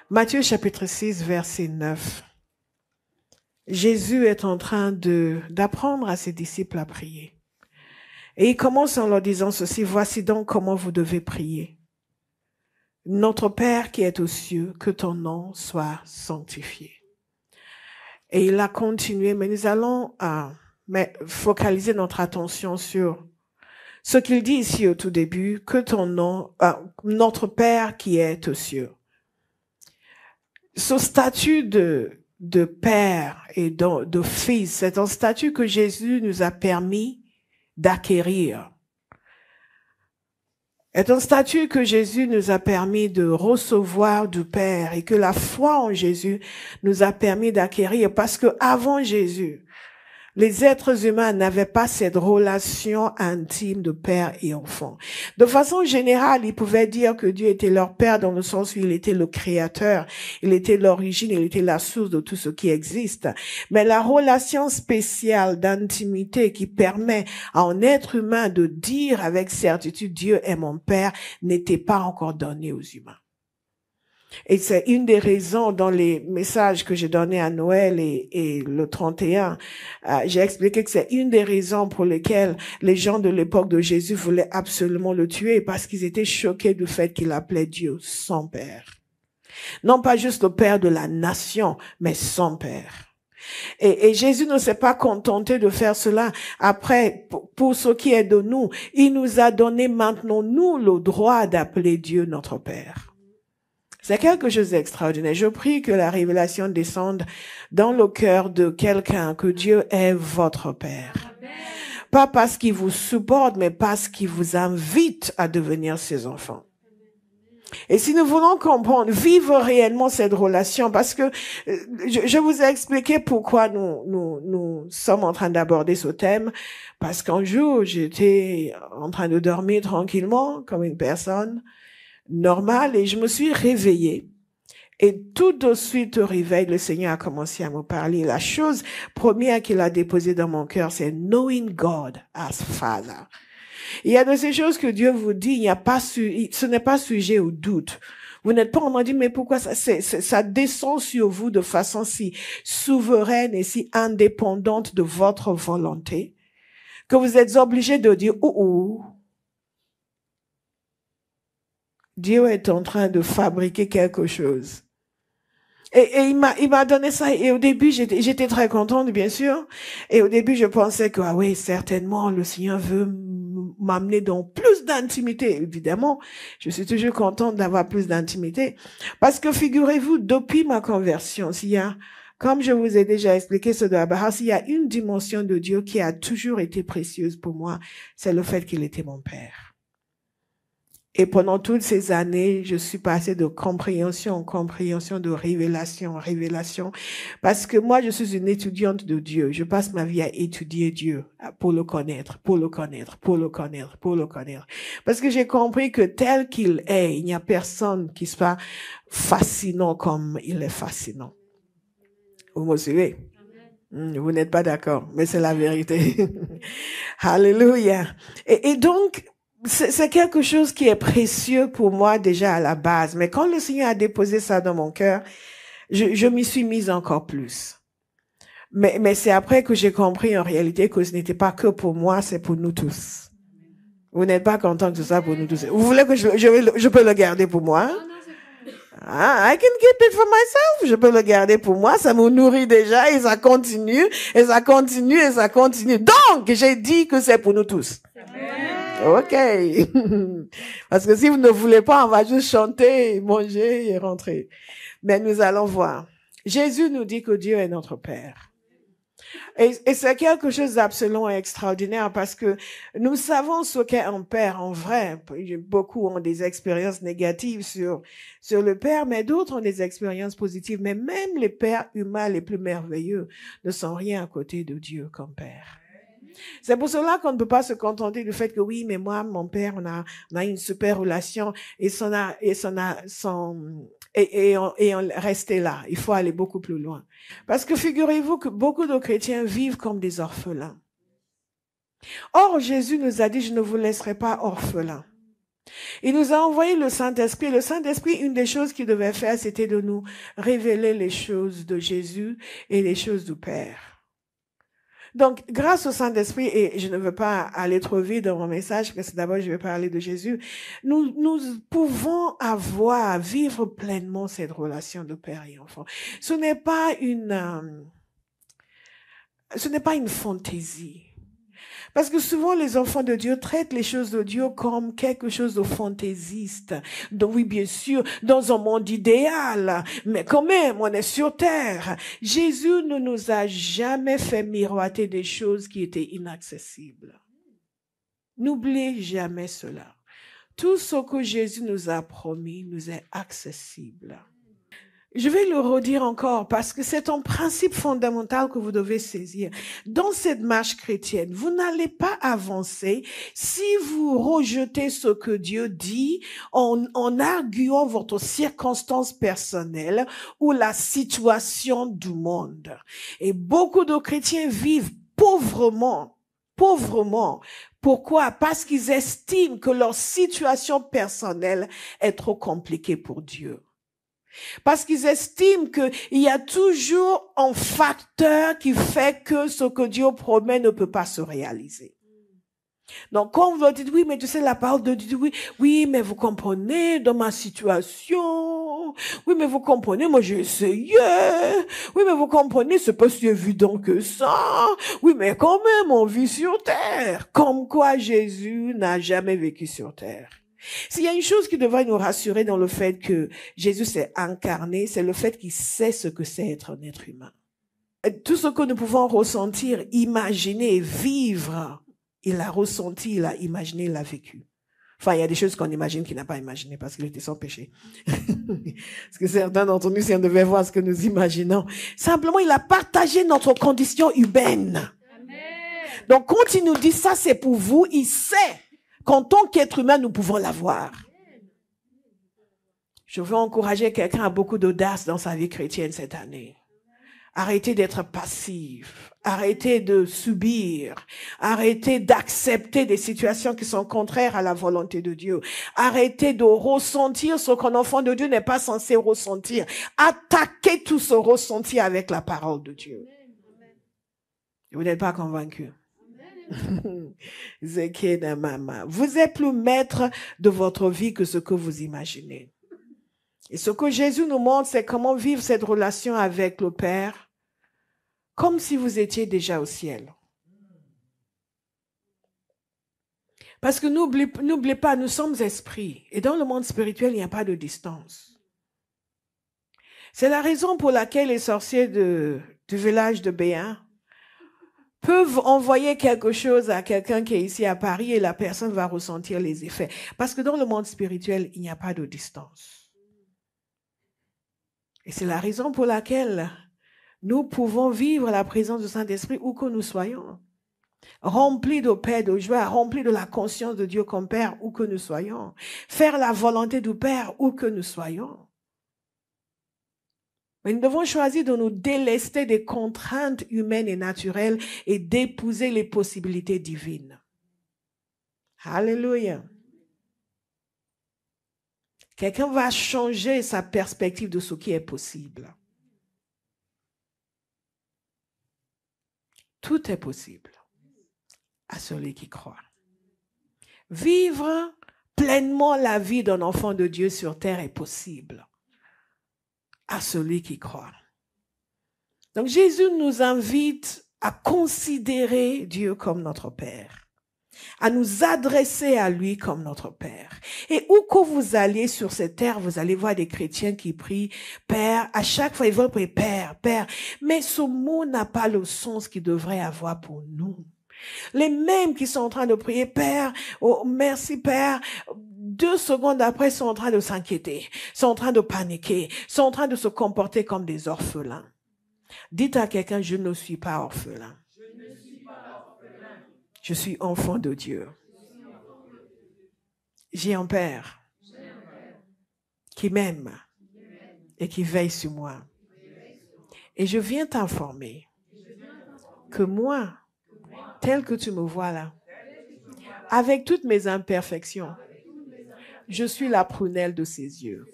Matthieu chapitre 6, verset 9. Jésus est en train d'apprendre à ses disciples à prier. Et il commence en leur disant ceci, voici donc comment vous devez prier. Notre Père qui est aux cieux, que ton nom soit sanctifié. Et il a continué, mais nous allons focaliser notre attention sur ce qu'il dit ici au tout début, que ton nom, notre Père qui est aux cieux. Ce statut de père et de fils, c'est un statut que Jésus nous a permis d'acquérir. C'est un statut que Jésus nous a permis de recevoir du Père et que la foi en Jésus nous a permis d'acquérir parce que avant Jésus, les êtres humains n'avaient pas cette relation intime de père et enfant. De façon générale, ils pouvaient dire que Dieu était leur père dans le sens où il était le créateur, il était l'origine, il était la source de tout ce qui existe. Mais la relation spéciale d'intimité qui permet à un être humain de dire avec certitude Dieu est mon père n'était pas encore donnée aux humains. Et c'est une des raisons dans les messages que j'ai donnés à Noël et le 31, j'ai expliqué que c'est une des raisons pour lesquelles les gens de l'époque de Jésus voulaient absolument le tuer parce qu'ils étaient choqués du fait qu'il appelait Dieu son Père. Non pas juste le Père de la nation, mais son Père. Et Jésus ne s'est pas contenté de faire cela. Après, pour ce qui est de nous, il nous a donné maintenant, nous, le droit d'appeler Dieu notre Père. C'est quelque chose d'extraordinaire. Je prie que la révélation descende dans le cœur de quelqu'un, que Dieu est votre Père. Amen. Pas parce qu'il vous supporte, mais parce qu'il vous invite à devenir ses enfants. Et si nous voulons comprendre, vivre réellement cette relation, parce que je vous ai expliqué pourquoi nous sommes en train d'aborder ce thème, parce qu'un jour, j'étais en train de dormir tranquillement, comme une personne normal et je me suis réveillée et tout de suite au réveil le Seigneur a commencé à me parler. La chose première qu'il a déposée dans mon cœur, c'est knowing God as Father. Il y a de ces choses que Dieu vous dit, ce n'est pas sujet au doute. Vous n'êtes pas en train de dire mais pourquoi ça descend sur vous de façon si souveraine et si indépendante de votre volonté que vous êtes obligé de dire Dieu est en train de fabriquer quelque chose. Et il m'a donné ça. Et au début, j'étais très contente, bien sûr. Et au début, je pensais que, ah oui, certainement, le Seigneur veut m'amener dans plus d'intimité. Évidemment, je suis toujours contente d'avoir plus d'intimité. Parce que figurez-vous, depuis ma conversion, comme je vous ai déjà expliqué ce de Abraham, s'il y a une dimension de Dieu qui a toujours été précieuse pour moi, c'est le fait qu'il était mon Père. Et pendant toutes ces années, je suis passée de compréhension en compréhension, de révélation en révélation. Parce que moi, je suis une étudiante de Dieu. Je passe ma vie à étudier Dieu pour le connaître, pour le connaître, pour le connaître, pour le connaître. Parce que j'ai compris que tel qu'il est, il n'y a personne qui soit fascinant comme il est fascinant. Vous me suivez? Vous n'êtes pas d'accord, mais c'est la vérité. Alléluia. Et donc, c'est quelque chose qui est précieux pour moi déjà à la base. Mais quand le Seigneur a déposé ça dans mon cœur, je m'y suis mise encore plus. Mais c'est après que j'ai compris en réalité que ce n'était pas que pour moi, c'est pour nous tous. Vous n'êtes pas content que ce soit pour nous tous. Vous voulez que je peux le garder pour moi? I can keep it for myself. Je peux le garder pour moi. Ça me nourrit déjà et ça continue, et ça continue, et ça continue. Donc, j'ai dit que c'est pour nous tous. OK. Parce que si vous ne voulez pas, on va juste chanter, manger et rentrer. Mais nous allons voir. Jésus nous dit que Dieu est notre Père. Et c'est quelque chose d'absolument extraordinaire parce que nous savons ce qu'est un père en vrai. Beaucoup ont des expériences négatives sur le père, mais d'autres ont des expériences positives. Mais même les pères humains les plus merveilleux ne sont rien à côté de Dieu comme père. C'est pour cela qu'on ne peut pas se contenter du fait que oui, mais moi, mon père, on a une super relation et on restait là. Il faut aller beaucoup plus loin. Parce que figurez-vous que beaucoup de chrétiens vivent comme des orphelins. Or, Jésus nous a dit, je ne vous laisserai pas orphelins. Il nous a envoyé le Saint-Esprit. Le Saint-Esprit, une des choses qu'il devait faire, c'était de nous révéler les choses de Jésus et les choses du Père. Donc, grâce au Saint-Esprit, et je ne veux pas aller trop vite dans mon message, parce que d'abord, je vais parler de Jésus, nous pouvons vivre pleinement cette relation de père et enfant. Ce n'est pas une fantaisie. Parce que souvent, les enfants de Dieu traitent les choses de Dieu comme quelque chose de fantaisiste. Donc oui, bien sûr, dans un monde idéal, mais quand même, on est sur terre. Jésus ne nous a jamais fait miroiter des choses qui étaient inaccessibles. N'oubliez jamais cela. Tout ce que Jésus nous a promis nous est accessible. Je vais le redire encore parce que c'est un principe fondamental que vous devez saisir. Dans cette marche chrétienne, vous n'allez pas avancer si vous rejetez ce que Dieu dit en arguant votre circonstance personnelle ou la situation du monde. Et beaucoup de chrétiens vivent pauvrement. Pourquoi? Parce qu'ils estiment que leur situation personnelle est trop compliquée pour Dieu. Parce qu'ils estiment qu'il y a toujours un facteur qui fait que ce que Dieu promet ne peut pas se réaliser. Donc, quand vous leur dites, oui, mais tu sais, la parole de Dieu, oui, mais vous comprenez, dans ma situation, oui, mais vous comprenez, moi j'ai essayé, oui, mais vous comprenez, c'est pas si évident que ça, oui, mais quand même, on vit sur terre. Comme quoi Jésus n'a jamais vécu sur terre. S'il y a une chose qui devrait nous rassurer dans le fait que Jésus s'est incarné, c'est le fait qu'il sait ce que c'est être un être humain. Tout ce que nous pouvons ressentir, imaginer, vivre, il a ressenti, il a imaginé, il a vécu. Enfin, il y a des choses qu'on imagine qu'il n'a pas imaginées parce qu'il était sans péché. Parce que certains d'entre nous, si on devait voir ce que nous imaginons, simplement, il a partagé notre condition humaine. Amen. Donc, quand il nous dit ça, c'est pour vous, il sait qu'en tant qu'être humain, nous pouvons l'avoir. Je veux encourager quelqu'un à beaucoup d'audace dans sa vie chrétienne cette année. Arrêtez d'être passif. Arrêtez de subir. Arrêtez d'accepter des situations qui sont contraires à la volonté de Dieu. Arrêtez de ressentir ce qu'un enfant de Dieu n'est pas censé ressentir. Attaquez tout ce ressenti avec la parole de Dieu. Vous n'êtes pas convaincu? Vous êtes plus maître de votre vie que ce que vous imaginez. Et ce que Jésus nous montre, c'est comment vivre cette relation avec le Père, comme si vous étiez déjà au ciel. Parce que n'oubliez pas, nous sommes esprits. Et dans le monde spirituel, il n'y a pas de distance. C'est la raison pour laquelle les sorciers du village de Béin peuvent envoyer quelque chose à quelqu'un qui est ici à Paris et la personne va ressentir les effets. Parce que dans le monde spirituel, il n'y a pas de distance. Et c'est la raison pour laquelle nous pouvons vivre la présence du Saint-Esprit où que nous soyons. Remplis de paix, de joie, remplis de la conscience de Dieu comme Père où que nous soyons. Faire la volonté du Père où que nous soyons. Mais nous devons choisir de nous délester des contraintes humaines et naturelles et d'épouser les possibilités divines. Alléluia. Quelqu'un va changer sa perspective de ce qui est possible. Tout est possible à celui qui croit. Vivre pleinement la vie d'un enfant de Dieu sur terre est possible à celui qui croit. Donc Jésus nous invite à considérer Dieu comme notre Père, à nous adresser à lui comme notre Père. Et où que vous alliez sur cette terre, vous allez voir des chrétiens qui prient Père. À chaque fois, ils vont prier Père, Père. Mais ce mot n'a pas le sens qu'il devrait avoir pour nous. Les mêmes qui sont en train de prier Père, oh merci Père, 2 secondes après sont en train de s'inquiéter, sont en train de paniquer, sont en train de se comporter comme des orphelins. Dites à quelqu'un, je ne suis pas orphelin. Je suis enfant de Dieu. J'ai un Père qui m'aime et qui veille sur moi. Et je viens t'informer que moi, tel que tu me vois là, avec toutes mes imperfections, Je suis la prunelle de ses yeux.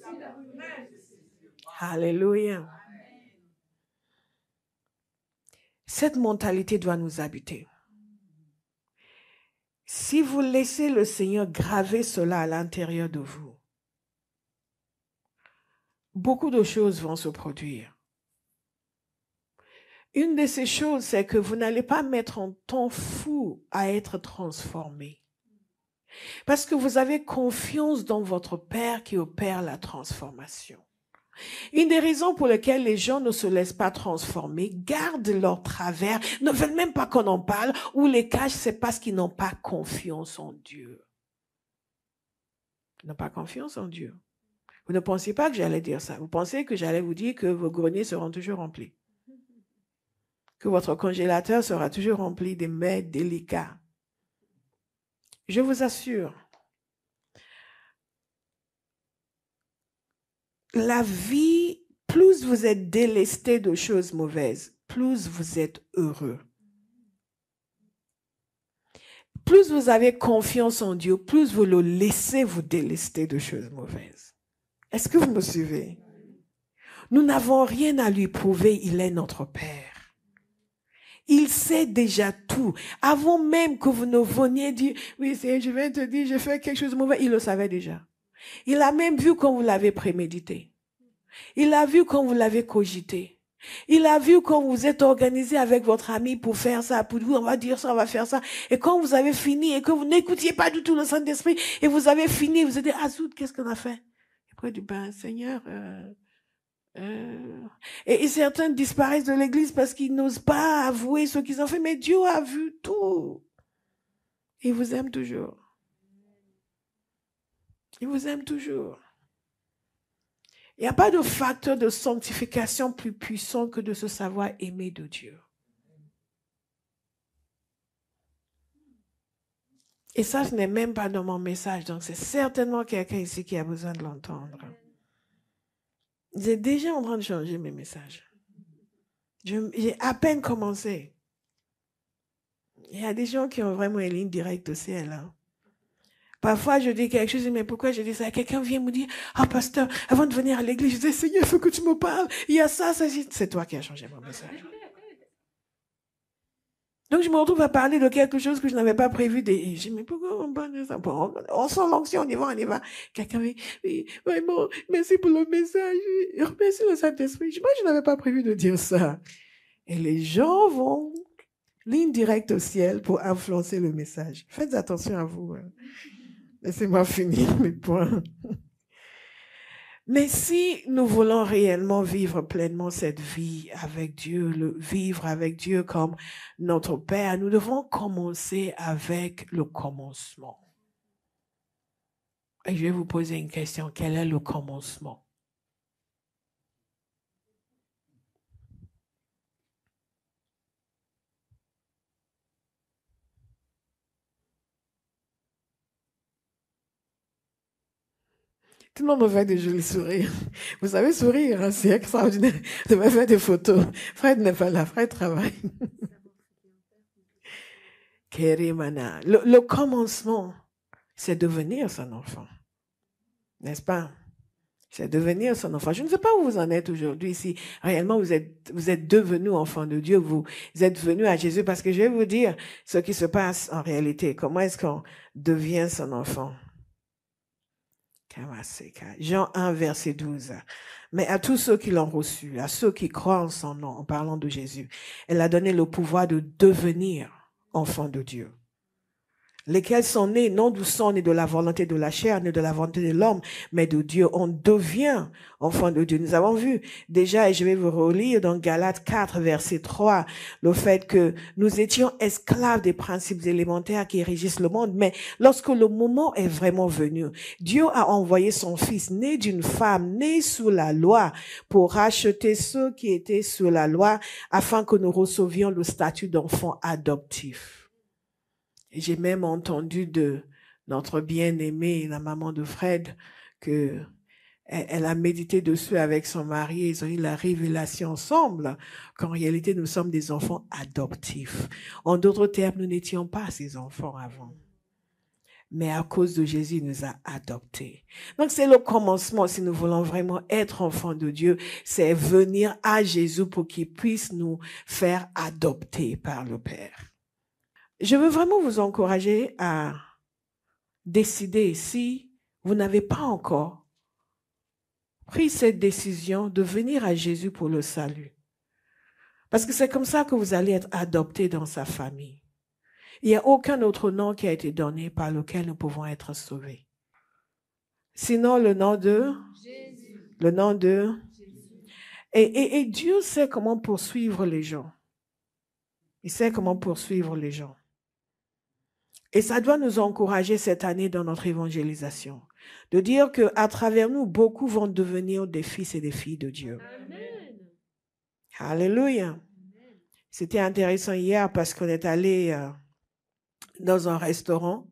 Alléluia. Cette mentalité doit nous habiter. Si vous laissez le Seigneur graver cela à l'intérieur de vous, beaucoup de choses vont se produire. Une de ces choses, c'est que vous n'allez pas mettre un temps fou à être transformé. Parce que vous avez confiance dans votre Père qui opère la transformation. Une des raisons pour lesquelles les gens ne se laissent pas transformer, gardent leur travers, ne veulent même pas qu'on en parle, ou les cachent, c'est parce qu'ils n'ont pas confiance en Dieu. Ils n'ont pas confiance en Dieu. Vous ne pensiez pas que j'allais dire ça. Vous pensez que j'allais vous dire que vos greniers seront toujours remplis. Que votre congélateur sera toujours rempli de mets délicats. Je vous assure, la vie, plus vous êtes délesté de choses mauvaises, plus vous êtes heureux. Plus vous avez confiance en Dieu, plus vous le laissez vous délester de choses mauvaises. Est-ce que vous me suivez? Nous n'avons rien à lui prouver, il est notre Père. Il sait déjà tout. Avant même que vous ne veniez dire, oui, je viens te dire, j'ai fait quelque chose de mauvais, il le savait déjà. Il a même vu quand vous l'avez prémédité. Il a vu quand vous l'avez cogité. Il a vu quand vous êtes organisé avec votre ami pour faire ça, pour dire, on va dire ça, on va faire ça. Et quand vous avez fini et que vous n'écoutiez pas du tout le Saint-Esprit et vous avez fini, vous avez dit, ah zut, qu'est-ce qu'on a fait? Et après, du ben, Seigneur, et certains disparaissent de l'église parce qu'ils n'osent pas avouer ce qu'ils ont fait, mais Dieu a vu tout. Il vous aime toujours. Il vous aime toujours. Il n'y a pas de facteur de sanctification plus puissant que de se savoir aimer de Dieu. Et ça, ce n'est même pas dans mon message, donc c'est certainement quelqu'un ici qui a besoin de l'entendre. J'ai déjà en train de changer mes messages. J'ai à peine commencé. Il y a des gens qui ont vraiment une ligne directe au ciel. Hein. Parfois, je dis quelque chose, mais pourquoi je dis ça? Quelqu'un vient me dire, ah, pasteur, avant de venir à l'église, je dis, Seigneur, il faut que tu me parles. Il y a ça, ça, c'est toi qui as changé mon message. Donc, je me retrouve à parler de quelque chose que je n'avais pas prévu. Et je dis, mais pourquoi on parle de ça? Bon, on sent l'onction, on y va. Quelqu'un dit, oui, vraiment, merci pour le message. Merci le Saint-Esprit. Moi, je n'avais pas prévu de dire ça. Et les gens vont, ligne directe au ciel pour influencer le message. Faites attention à vous. Hein. Laissez-moi finir mes points. Mais si nous voulons réellement vivre pleinement cette vie avec Dieu, vivre avec Dieu comme notre Père, nous devons commencer avec le commencement. Et je vais vous poser une question. Quel est le commencement? Tout le monde me fait des jolis sourires. Vous savez, sourire, hein, c'est extraordinaire. Je me faire des photos. Fred n'est pas là, Fred travaille. Le commencement, c'est devenir son enfant. N'est-ce pas? C'est devenir son enfant. Je ne sais pas où vous en êtes aujourd'hui, si réellement vous êtes devenu enfant de Dieu, vous êtes venu à Jésus, parce que je vais vous dire ce qui se passe en réalité. Comment est-ce qu'on devient son enfant? Jean 1, verset 12. Mais à tous ceux qui l'ont reçu, à ceux qui croient en son nom, en parlant de Jésus, elle a donné le pouvoir de devenir enfants de Dieu. Lesquels sont nés, non du sang, ni de la volonté de la chair, ni de la volonté de l'homme, mais de Dieu. On devient enfant de Dieu. Nous avons vu déjà, et je vais vous relire dans Galates 4, verset 3, le fait que nous étions esclaves des principes élémentaires qui régissent le monde, mais lorsque le moment est vraiment venu, Dieu a envoyé son Fils, né d'une femme, né sous la loi, pour racheter ceux qui étaient sous la loi, afin que nous recevions le statut d'enfant adoptif. Et j'ai même entendu de notre bien-aimée, la maman de Fred, que elle a médité dessus avec son mari. Ils ont eu la révélation ensemble qu'en réalité, nous sommes des enfants adoptifs. En d'autres termes, nous n'étions pas ces enfants avant. mais à cause de Jésus, il nous a adoptés. Donc, c'est le commencement. Si nous voulons vraiment être enfants de Dieu, c'est venir à Jésus pour qu'il puisse nous faire adopter par le Père. Je veux vraiment vous encourager à décider, si vous n'avez pas encore pris cette décision de venir à Jésus pour le salut. Parce que c'est comme ça que vous allez être adoptés dans sa famille. Il n'y a aucun autre nom qui a été donné par lequel nous pouvons être sauvés. Sinon, le nom de Jésus. Le nom de Jésus. Et Dieu sait comment poursuivre les gens. Il sait comment poursuivre les gens. Et ça doit nous encourager cette année dans notre évangélisation. De dire qu'à travers nous, beaucoup vont devenir des fils et des filles de Dieu. Amen. Alléluia. C'était intéressant hier parce qu'on est allé dans un restaurant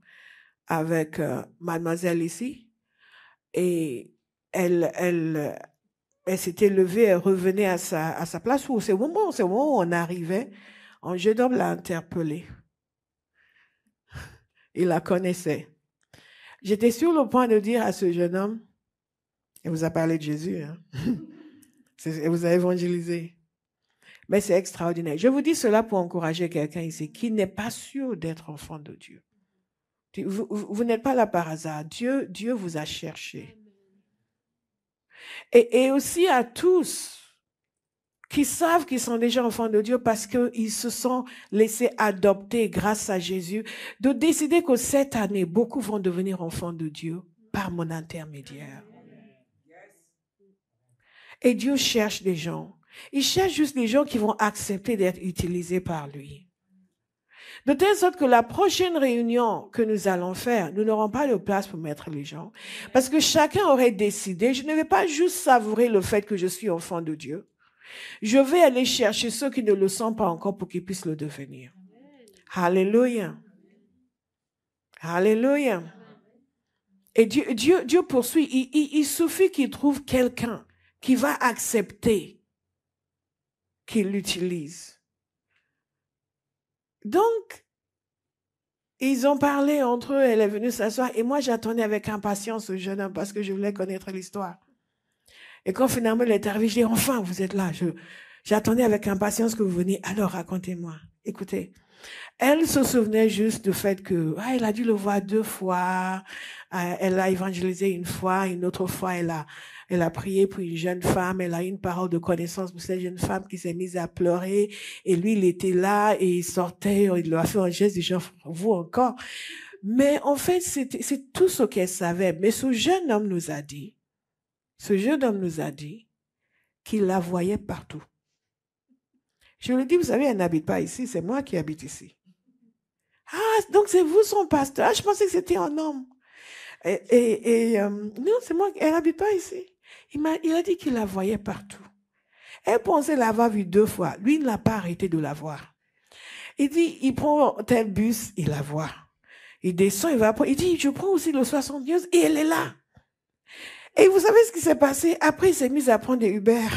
avec mademoiselle ici. Et elle s'était levée, elle revenait à sa place où c'est au moment où on arrivait, un jeune homme l'a interpellée. Il la connaissait. J'étais sur le point de dire à ce jeune homme, il vous a parlé de Jésus, hein? Il vous a évangélisé. Mais c'est extraordinaire. Je vous dis cela pour encourager quelqu'un ici qui n'est pas sûr d'être enfant de Dieu. Vous n'êtes pas là par hasard. Dieu vous a cherché. Et aussi à tous qui savent qu'ils sont déjà enfants de Dieu parce qu'ils se sont laissés adopter grâce à Jésus, de décider que cette année, beaucoup vont devenir enfants de Dieu par mon intermédiaire. Et Dieu cherche des gens. Il cherche juste des gens qui vont accepter d'être utilisés par lui. De telle sorte que la prochaine réunion que nous allons faire, nous n'aurons pas de place pour mettre les gens. Parce que chacun aurait décidé, je ne vais pas juste savourer le fait que je suis enfant de Dieu. Je vais aller chercher ceux qui ne le sont pas encore pour qu'ils puissent le devenir. Alléluia. Alléluia. Et Dieu poursuit. Il suffit qu'il trouve quelqu'un qui va accepter qu'il l'utilise. Donc, ils ont parlé entre eux, elle est venue s'asseoir et moi j'attendais avec impatience ce jeune homme parce que je voulais connaître l'histoire. Et quand finalement elle est arrivée, je dis, enfin, vous êtes là. J'attendais avec impatience que vous veniez. Alors, racontez-moi. Écoutez, elle se souvenait juste du fait que, elle a dû le voir 2 fois. Elle a évangélisé une fois, une autre fois, elle a prié pour une jeune femme. Elle a eu une parole de connaissance pour cette jeune femme qui s'est mise à pleurer. Et lui, il était là et il sortait, il lui a fait un geste du genre, vous encore. Mais en fait, c'est tout ce qu'elle savait. Mais ce jeune homme nous a dit qu'il la voyait partout. Je lui dis, vous savez, elle n'habite pas ici, c'est moi qui habite ici. Ah, donc c'est vous son pasteur. Ah, je pensais que c'était un homme. Non, c'est moi, elle n'habite pas ici. Il a dit qu'il la voyait partout. Elle pensait l'avoir vue 2 fois. Lui, il n'a pas arrêté de la voir. Il dit, il prend tel bus, il la voit. Il descend, il va prendre. Il dit, je prends aussi le 72 et elle est là. Et vous savez ce qui s'est passé? Après, il s'est mis à prendre des Uber.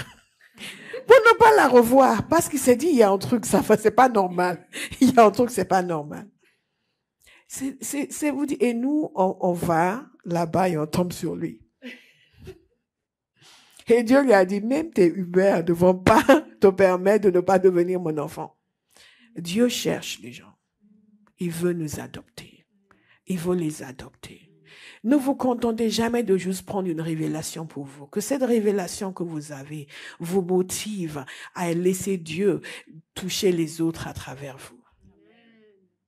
Pour ne pas la revoir. Parce qu'il s'est dit, il y a un truc, ça, c'est pas normal. Il y a un truc, c'est pas normal. C'est vous dire, et nous, on va là-bas et on tombe sur lui. Et Dieu lui a dit, même tes Uber ne vont pas te permettre de ne pas devenir mon enfant. Dieu cherche les gens. Il veut nous adopter. Il veut les adopter. Ne vous contentez jamais de juste prendre une révélation pour vous. Que cette révélation que vous avez vous motive à laisser Dieu toucher les autres à travers vous.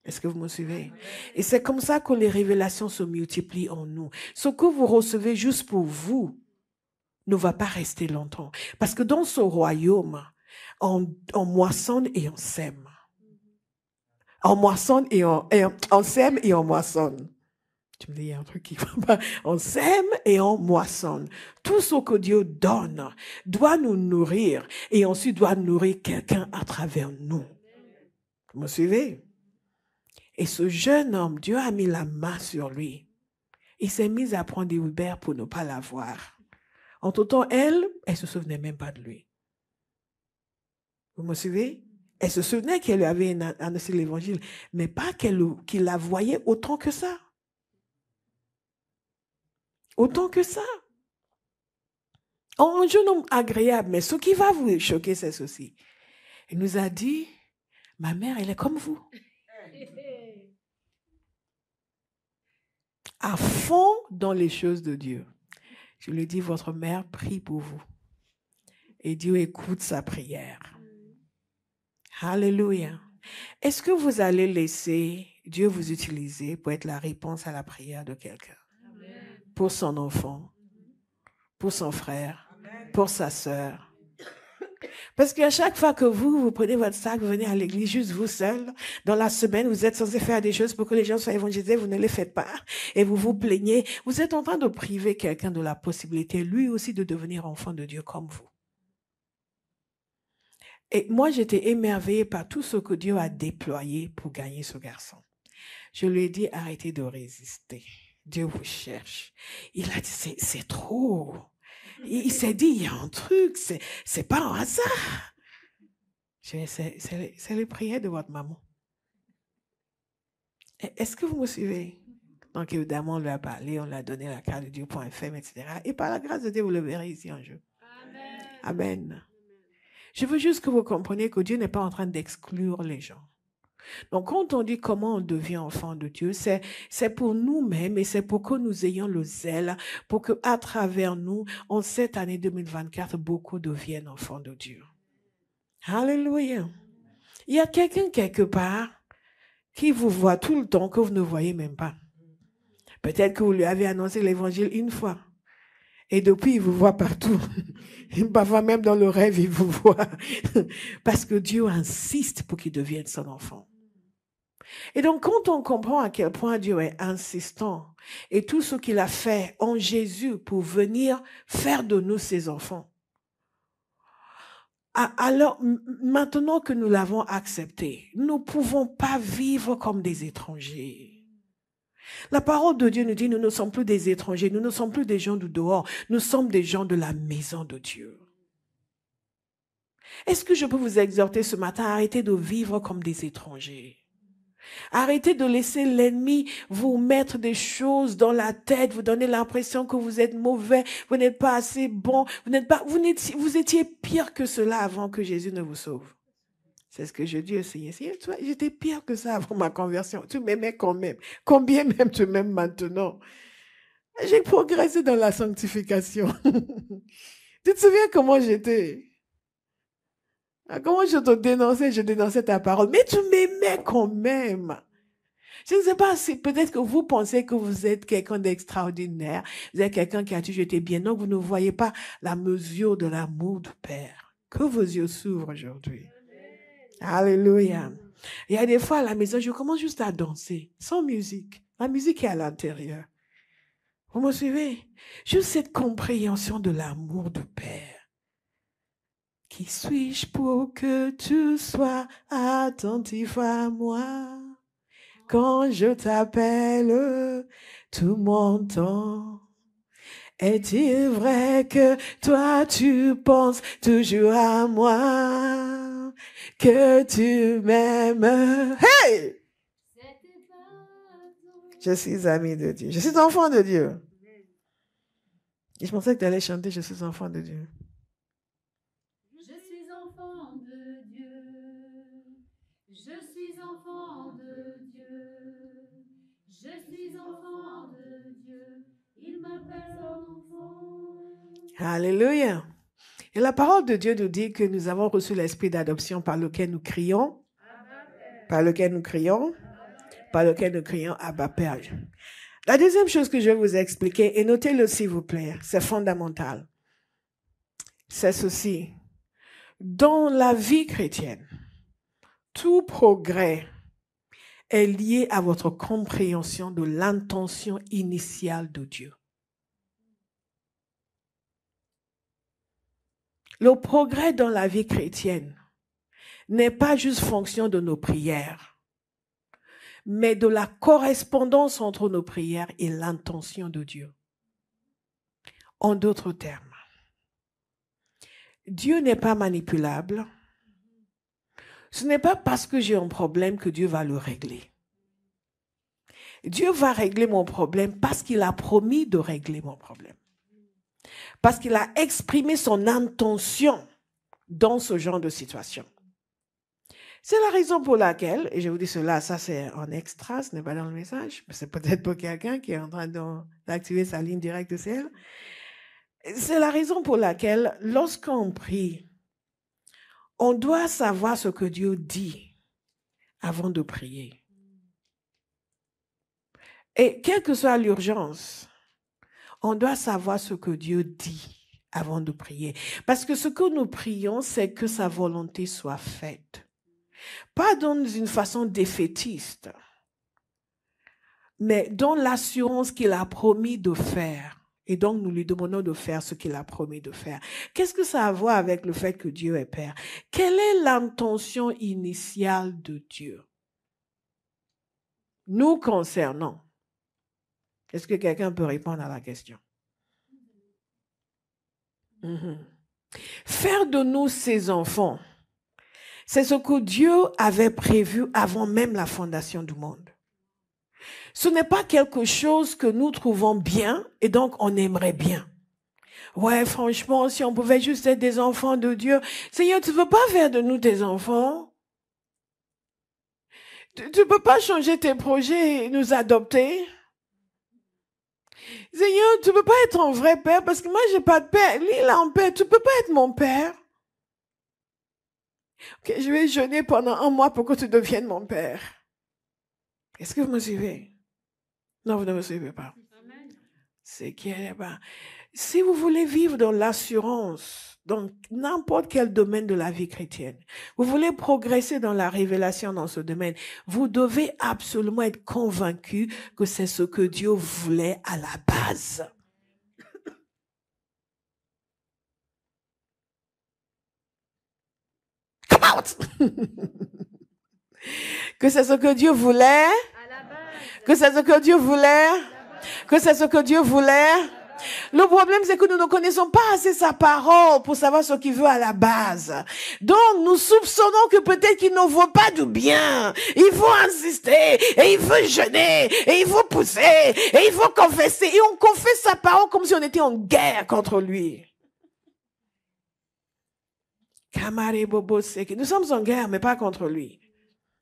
Est-ce que vous me suivez? Et c'est comme ça que les révélations se multiplient en nous. Ce que vous recevez juste pour vous ne va pas rester longtemps. Parce que dans ce royaume, on moissonne et on sème. On moissonne et on sème et on moissonne. Tu me dis, il y a un truc qui va pas. On sème et on moissonne. Tout ce que Dieu donne doit nous nourrir et ensuite doit nourrir quelqu'un à travers nous. Vous me suivez? Et ce jeune homme, Dieu a mis la main sur lui. Il s'est mis à prendre des Uber pour ne pas la voir. Entre-temps, elle se souvenait même pas de lui. Vous me suivez? Elle se souvenait qu'elle lui avait annoncé l'évangile, mais pas qu'il la voyait autant que ça. Autant que ça. Un jeune homme agréable, mais ce qui va vous choquer, c'est ceci. Il nous a dit, ma mère, elle est comme vous. À fond dans les choses de Dieu. Je lui ai dit, votre mère prie pour vous. Et Dieu écoute sa prière. Alléluia. Est-ce que vous allez laisser Dieu vous utiliser pour être la réponse à la prière de quelqu'un? Pour son enfant, pour son frère, pour sa sœur. Parce qu'à chaque fois que vous prenez votre sac, vous venez à l'église, juste vous seul, dans la semaine, vous êtes censé faire des choses pour que les gens soient évangélisés, vous ne les faites pas, et vous vous plaignez. Vous êtes en train de priver quelqu'un de la possibilité, lui aussi, de devenir enfant de Dieu comme vous. Et moi, j'étais émerveillée par tout ce que Dieu a déployé pour gagner ce garçon. Je lui ai dit, arrêtez de résister. Dieu vous cherche. Il a dit, c'est trop. Il s'est dit, il y a un truc, c'est pas un hasard. C'est les prières de votre maman. Est-ce que vous me suivez? Donc, évidemment, on lui a parlé, on lui a donné la carte de Dieu.fm, etc. Et par la grâce de Dieu, vous le verrez ici en jeu. Amen. Amen. Je veux juste que vous compreniez que Dieu n'est pas en train d'exclure les gens. Donc, quand on dit comment on devient enfant de Dieu, c'est pour nous-mêmes et c'est pour que nous ayons le zèle, pour qu'à travers nous, en cette année 2024, beaucoup deviennent enfants de Dieu. Alléluia. Il y a quelqu'un quelque part qui vous voit tout le temps que vous ne voyez même pas. Peut-être que vous lui avez annoncé l'évangile une fois. Et depuis, il vous voit partout. Parfois même dans le rêve, il vous voit. Parce que Dieu insiste pour qu'il devienne son enfant. Et donc, quand on comprend à quel point Dieu est insistant et tout ce qu'il a fait en Jésus pour venir faire de nous ses enfants, alors maintenant que nous l'avons accepté, nous ne pouvons pas vivre comme des étrangers. La parole de Dieu nous dit, nous ne sommes plus des étrangers, nous ne sommes plus des gens du dehors, nous sommes des gens de la maison de Dieu. Est-ce que je peux vous exhorter ce matin à arrêter de vivre comme des étrangers? Arrêtez de laisser l'ennemi vous mettre des choses dans la tête, vous donner l'impression que vous êtes mauvais, vous n'êtes pas assez bon, vous étiez pire que cela avant que Jésus ne vous sauve. C'est ce que je dis au Seigneur. Seigneur, j'étais pire que ça avant ma conversion. Tu m'aimais quand même. Combien même tu m'aimes maintenant? J'ai progressé dans la sanctification. Tu te souviens comment j'étais? Comment je te dénonçais? Je dénonçais ta parole. Mais tu m'aimais quand même. Je ne sais pas si peut-être que vous pensez que vous êtes quelqu'un d'extraordinaire. Vous êtes quelqu'un qui a toujours été bien. Donc, vous ne voyez pas la mesure de l'amour du Père. Que vos yeux s'ouvrent aujourd'hui. Alléluia. Il y a des fois à la maison, je commence juste à danser, sans musique. La musique est à l'intérieur. Vous me suivez? Juste cette compréhension de l'amour du Père. Qui suis-je pour que tu sois attentif à moi? Quand je t'appelle, tout mon temps. Est-il vrai que toi tu penses toujours à moi? Que tu m'aimes? Hey! Je suis ami de Dieu. Je suis enfant de Dieu. Et je pensais que tu allais chanter, je suis enfant de Dieu. Je suis enfant de Dieu. Je suis enfant de Dieu. Je suis enfant de Dieu. Il m'appelle son enfant. Alléluia. Et la parole de Dieu nous dit que nous avons reçu l'esprit d'adoption par lequel nous crions. Par lequel nous crions. Par lequel nous crions Abba Père. La deuxième chose que je vais vous expliquer, et notez-le s'il vous plaît, c'est fondamental. C'est ceci. Dans la vie chrétienne, tout progrès est lié à votre compréhension de l'intention initiale de Dieu. Le progrès dans la vie chrétienne n'est pas juste fonction de nos prières, mais de la correspondance entre nos prières et l'intention de Dieu. En d'autres termes, Dieu n'est pas manipulable. Ce n'est pas parce que j'ai un problème que Dieu va le régler. Dieu va régler mon problème parce qu'il a promis de régler mon problème. Parce qu'il a exprimé son intention dans ce genre de situation. C'est la raison pour laquelle, et je vous dis cela, ça c'est en extra, ce n'est pas dans le message, mais c'est peut-être pour quelqu'un qui est en train d'activer sa ligne directe de ciel. C'est la raison pour laquelle, lorsqu'on prie, on doit savoir ce que Dieu dit avant de prier. Et quelle que soit l'urgence, on doit savoir ce que Dieu dit avant de prier. Parce que ce que nous prions, c'est que sa volonté soit faite. Pas dans une façon défaitiste, mais dans l'assurance qu'il a promis de faire. Et donc, nous lui demandons de faire ce qu'il a promis de faire. Qu'est-ce que ça a à voir avec le fait que Dieu est Père? Quelle est l'intention initiale de Dieu nous concernant? Est-ce que quelqu'un peut répondre à la question? Faire de nous ses enfants, c'est ce que Dieu avait prévu avant même la fondation du monde. Ce n'est pas quelque chose que nous trouvons bien et donc on aimerait bien. Ouais, franchement, si on pouvait juste être des enfants de Dieu. Seigneur, tu ne veux pas faire de nous tes enfants? Tu ne peux pas changer tes projets et nous adopter? Seigneur, tu ne peux pas être un vrai père parce que moi, je n'ai pas de père. Lui, il a un père. Tu ne peux pas être mon père. Ok, je vais jeûner pendant 1 mois pour que tu deviennes mon père. Est-ce que vous me suivez? Non, vous ne me suivez pas. C'est qu'il y a pas. Si vous voulez vivre dans l'assurance, dans n'importe quel domaine de la vie chrétienne, vous voulez progresser dans la révélation dans ce domaine, vous devez absolument être convaincu que c'est ce que Dieu voulait à la base. Come out! Que c'est ce que Dieu voulait, que c'est ce que Dieu voulait, que c'est ce que Dieu voulait. Le problème, c'est que nous ne connaissons pas assez sa parole pour savoir ce qu'il veut à la base. Donc, nous soupçonnons que peut-être qu'il ne veut pas du bien. Il faut insister, et il veut jeûner, et il faut pousser, et il faut confesser. Et on confesse sa parole comme si on était en guerre contre lui. Nous sommes en guerre, mais pas contre lui.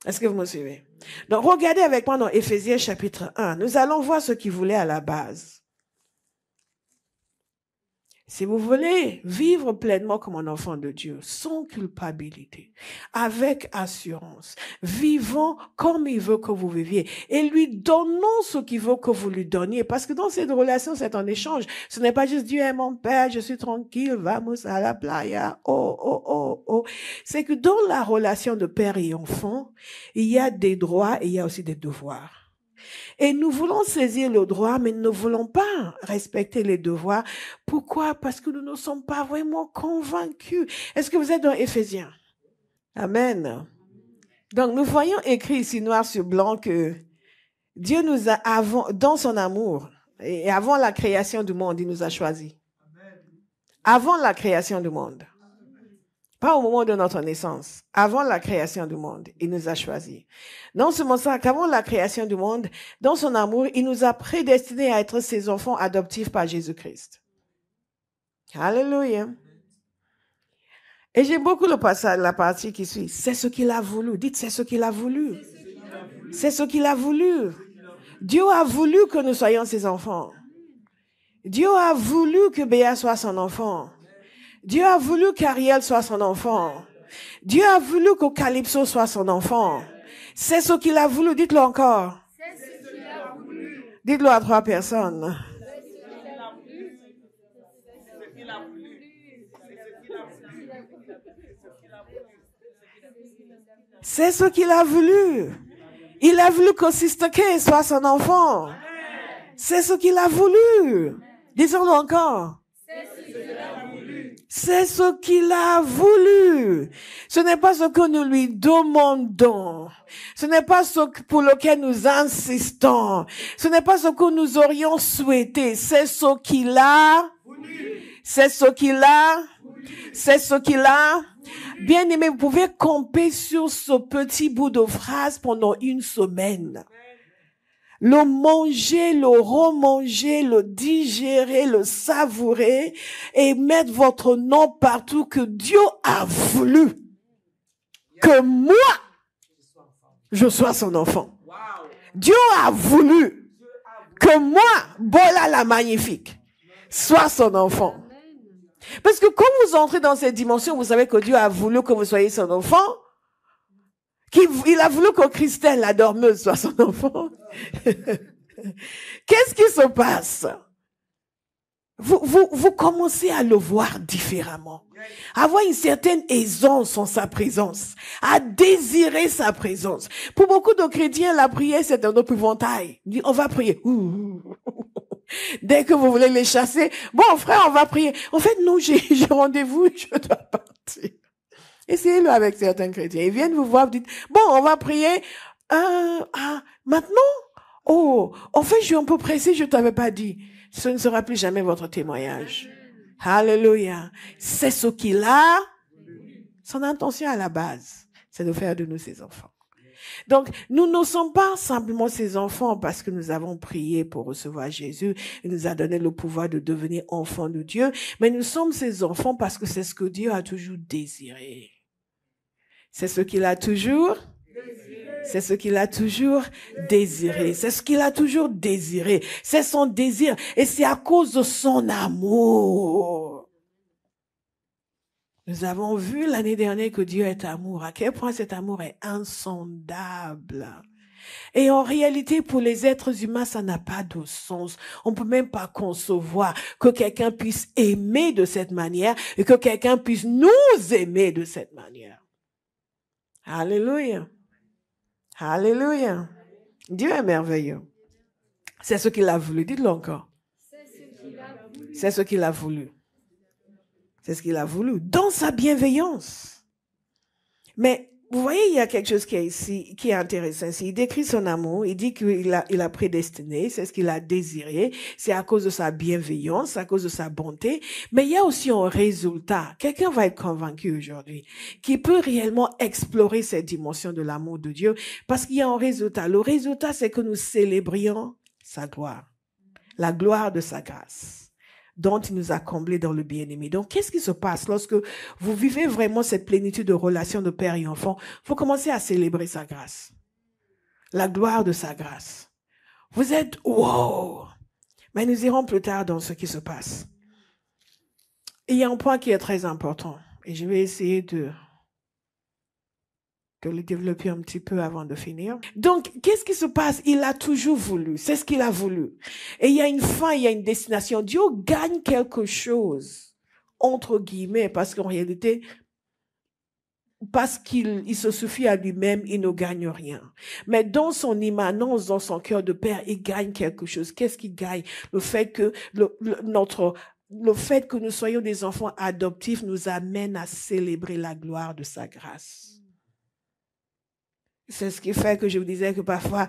Est-ce que vous me suivez? Donc, regardez avec moi dans Éphésiens chapitre 1. Nous allons voir ce qu'il voulait à la base. Si vous voulez vivre pleinement comme un enfant de Dieu, sans culpabilité, avec assurance, vivant comme il veut que vous viviez et lui donnant ce qu'il veut que vous lui donniez. Parce que dans cette relation, c'est un échange. Ce n'est pas juste Dieu est mon père, je suis tranquille, vamos à la playa, oh, oh, oh, oh. C'est que dans la relation de père et enfant, il y a des droits et il y a aussi des devoirs. Et nous voulons saisir le droit, mais nous ne voulons pas respecter les devoirs. Pourquoi? Parce que nous ne sommes pas vraiment convaincus. Est-ce que vous êtes dans Éphésiens? Amen. Donc, nous voyons écrit ici noir sur blanc que Dieu nous a, dans son amour, et avant la création du monde, il nous a choisis. Avant la création du monde. Pas au moment de notre naissance. Avant la création du monde, il nous a choisis. Non seulement ça, qu'avant la création du monde, dans son amour, il nous a prédestinés à être ses enfants adoptifs par Jésus-Christ. Alléluia. Et j'aime beaucoup le passage, la partie qui suit. C'est ce qu'il a voulu. Dites, c'est ce qu'il a voulu. C'est ce qu'il a voulu. Dieu a voulu que nous soyons ses enfants. Dieu a voulu que Béa soit son enfant. Dieu a voulu qu'Ariel soit son enfant. Dieu a voulu que Calypso soit son enfant. C'est ce qu'il a voulu. Dites-le encore. Dites-le à 3 personnes. C'est ce qu'il a voulu. Il a voulu que Sister Kay soit son enfant. C'est ce qu'il a voulu. Disons-le encore. C'est ce qu'il a voulu. Ce n'est pas ce que nous lui demandons. Ce n'est pas ce pour lequel nous insistons. Ce n'est pas ce que nous aurions souhaité. C'est ce qu'il a voulu. C'est ce qu'il a. C'est ce qu'il a. Bien aimé, vous pouvez camper sur ce petit bout de phrase pendant 1 semaine. le manger, le remanger, le digérer, le savourer et mettre votre nom partout que Dieu a voulu que moi, je sois son enfant. Dieu a voulu que moi, Bola la magnifique, soit son enfant. Parce que quand vous entrez dans cette dimension, vous savez que Dieu a voulu que vous soyez son enfant. Il a voulu que Christelle, la dormeuse, soit son enfant. Qu'est-ce qui se passe? Vous commencez à le voir différemment. Avoir une certaine aisance en sa présence. À désirer sa présence. Pour beaucoup de chrétiens, la prière, c'est un épouvantail. On va prier. Dès que vous voulez les chasser, bon frère, on va prier. En fait, non, j'ai rendez-vous, je dois partir. Essayez-le avec certains chrétiens. Ils viennent vous voir, vous dites, bon, on va prier. Maintenant? Oh, en fait, je suis un peu pressée, je t'avais pas dit. Ce ne sera plus jamais votre témoignage. Alléluia. C'est ce qu'il a. Son intention à la base, c'est de faire de nous ses enfants. Donc, nous ne sommes pas simplement ses enfants parce que nous avons prié pour recevoir Jésus. Il nous a donné le pouvoir de devenir enfants de Dieu. Mais nous sommes ses enfants parce que c'est ce que Dieu a toujours désiré. C'est ce qu'il a toujours désiré. C'est ce qu'il a toujours désiré. C'est ce qu'il a toujours désiré. C'est son désir. Et c'est à cause de son amour. Nous avons vu l'année dernière que Dieu est amour. À quel point cet amour est insondable. Et en réalité, pour les êtres humains, ça n'a pas de sens. On peut même pas concevoir que quelqu'un puisse aimer de cette manière et que quelqu'un puisse nous aimer de cette manière. Alléluia. Alléluia. Dieu est merveilleux. C'est ce qu'il a voulu. Dites-le encore. C'est ce qu'il a voulu. C'est ce qu'il a voulu. Dans sa bienveillance. Mais vous voyez, il y a quelque chose qui est ici, qui est intéressant ici. Il décrit son amour. Il dit qu'il a prédestiné. C'est ce qu'il a désiré. C'est à cause de sa bienveillance, à cause de sa bonté. Mais il y a aussi un résultat. Quelqu'un va être convaincu aujourd'hui qui peut réellement explorer cette dimension de l'amour de Dieu parce qu'il y a un résultat. Le résultat, c'est que nous célébrions sa gloire. La gloire de sa grâce dont il nous a comblés dans le bien-aimé. Donc, qu'est-ce qui se passe lorsque vous vivez vraiment cette plénitude de relation de père et enfant? Vous commencez à célébrer sa grâce. La gloire de sa grâce. Vous êtes, wow! Mais nous irons plus tard dans ce qui se passe. Et il y a un point qui est très important. Et je vais essayer de le développer un petit peu avant de finir. Donc, qu'est-ce qui se passe? Il a toujours voulu. C'est ce qu'il a voulu. Et il y a une fin, il y a une destination. Dieu gagne quelque chose, entre guillemets, parce qu'en réalité, parce qu'il se suffit à lui-même, il ne gagne rien. Mais dans son immanence, dans son cœur de père, il gagne quelque chose. Qu'est-ce qu'il gagne? Le fait que le fait que nous soyons des enfants adoptifs nous amène à célébrer la gloire de sa grâce. C'est ce qui fait que je vous disais que parfois,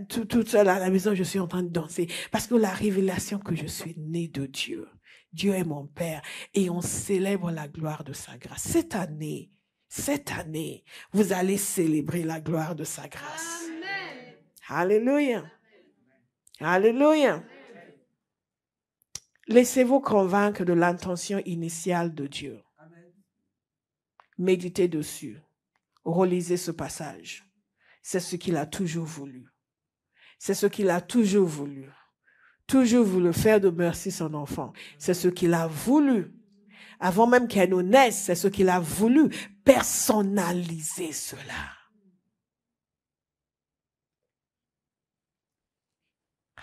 toute seule à la maison, je suis en train de danser. Parce que la révélation que je suis née de Dieu. Dieu est mon Père. Et on célèbre la gloire de sa grâce. Cette année, vous allez célébrer la gloire de sa grâce. Amen. Alléluia. Alléluia. Laissez-vous convaincre de l'intention initiale de Dieu. Méditez dessus. Relisez ce passage. C'est ce qu'il a toujours voulu. C'est ce qu'il a toujours voulu. Toujours voulu faire de Merci son enfant. C'est ce qu'il a voulu. Avant même qu'elle nous naisse, c'est ce qu'il a voulu. Personnaliser cela.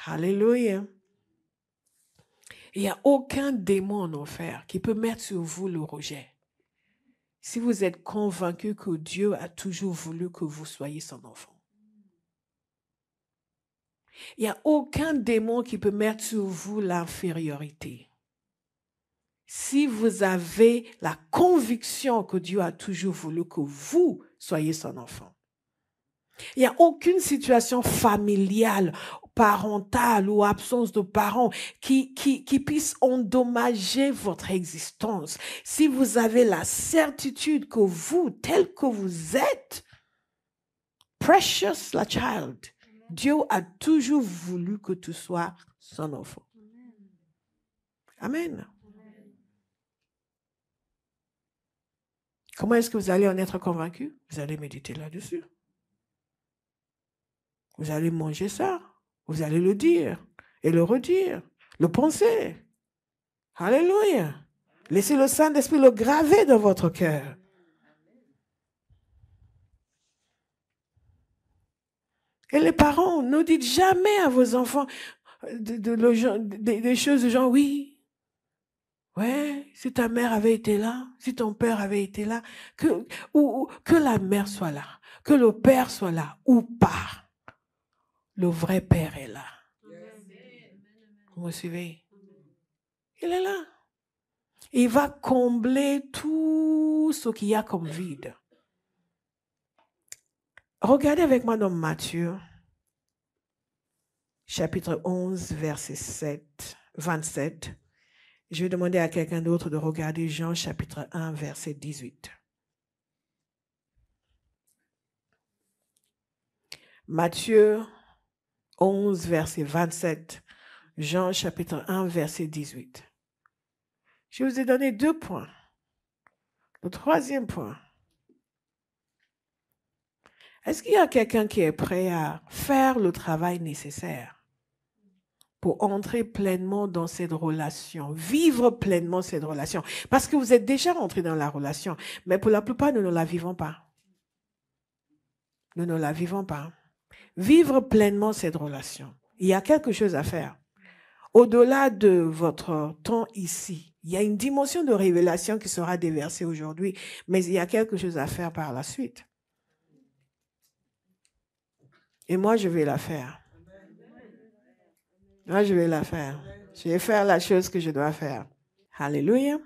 Alléluia. Il n'y a aucun démon en enfer qui peut mettre sur vous le rejet. Si vous êtes convaincu que Dieu a toujours voulu que vous soyez son enfant. Il n'y a aucun démon qui peut mettre sur vous l'infériorité. Si vous avez la conviction que Dieu a toujours voulu que vous soyez son enfant. Il n'y a aucune situation familiale, parentale ou absence de parents qui puisse endommager votre existence. Si vous avez la certitude que vous, tel que vous êtes, precious la child, Dieu a toujours voulu que tu sois son enfant. Amen. Comment est-ce que vous allez en être convaincu? Vous allez méditer là-dessus. Vous allez manger ça. Vous allez le dire et le redire, le penser. Alléluia. Laissez le Saint-Esprit le graver dans votre cœur. Et les parents, ne dites jamais à vos enfants des choses du genre, oui, ouais, si ta mère avait été là, si ton père avait été là, que la mère soit là, que le père soit là, ou pas. Le vrai père est là. Vous me suivez? Il est là. Il va combler tout ce qu'il y a comme vide. Regardez avec moi dans Matthieu, chapitre 11, verset 27. Je vais demander à quelqu'un d'autre de regarder Jean, chapitre 1, verset 18. Matthieu 11, verset 27. Jean, chapitre 1, verset 18. Je vous ai donné 2 points. Le 3e point. Est-ce qu'il y a quelqu'un qui est prêt à faire le travail nécessaire pour entrer pleinement dans cette relation, vivre pleinement cette relation? Parce que vous êtes déjà rentré dans la relation, mais pour la plupart, nous ne la vivons pas. Nous ne la vivons pas. Vivre pleinement cette relation. Il y a quelque chose à faire. Au-delà de votre temps ici, il y a une dimension de révélation qui sera déversée aujourd'hui, mais il y a quelque chose à faire par la suite. Et moi, je vais la faire. Moi, je vais la faire. Je vais faire la chose que je dois faire. Alléluia.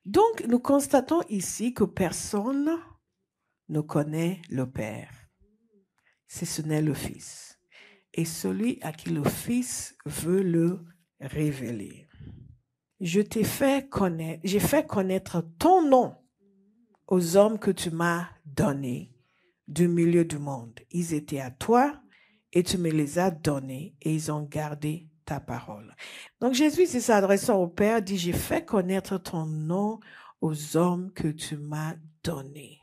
Donc, nous constatons ici que personne ne connaît le Père, si ce n'est le Fils. Et celui à qui le Fils veut le révéler. J'ai fait connaître ton nom aux hommes que tu m'as donnés du milieu du monde. Ils étaient à toi et tu me les as donnés et ils ont gardé ta parole. Donc Jésus, s'adressant au Père, dit, j'ai fait connaître ton nom aux hommes que tu m'as donnés.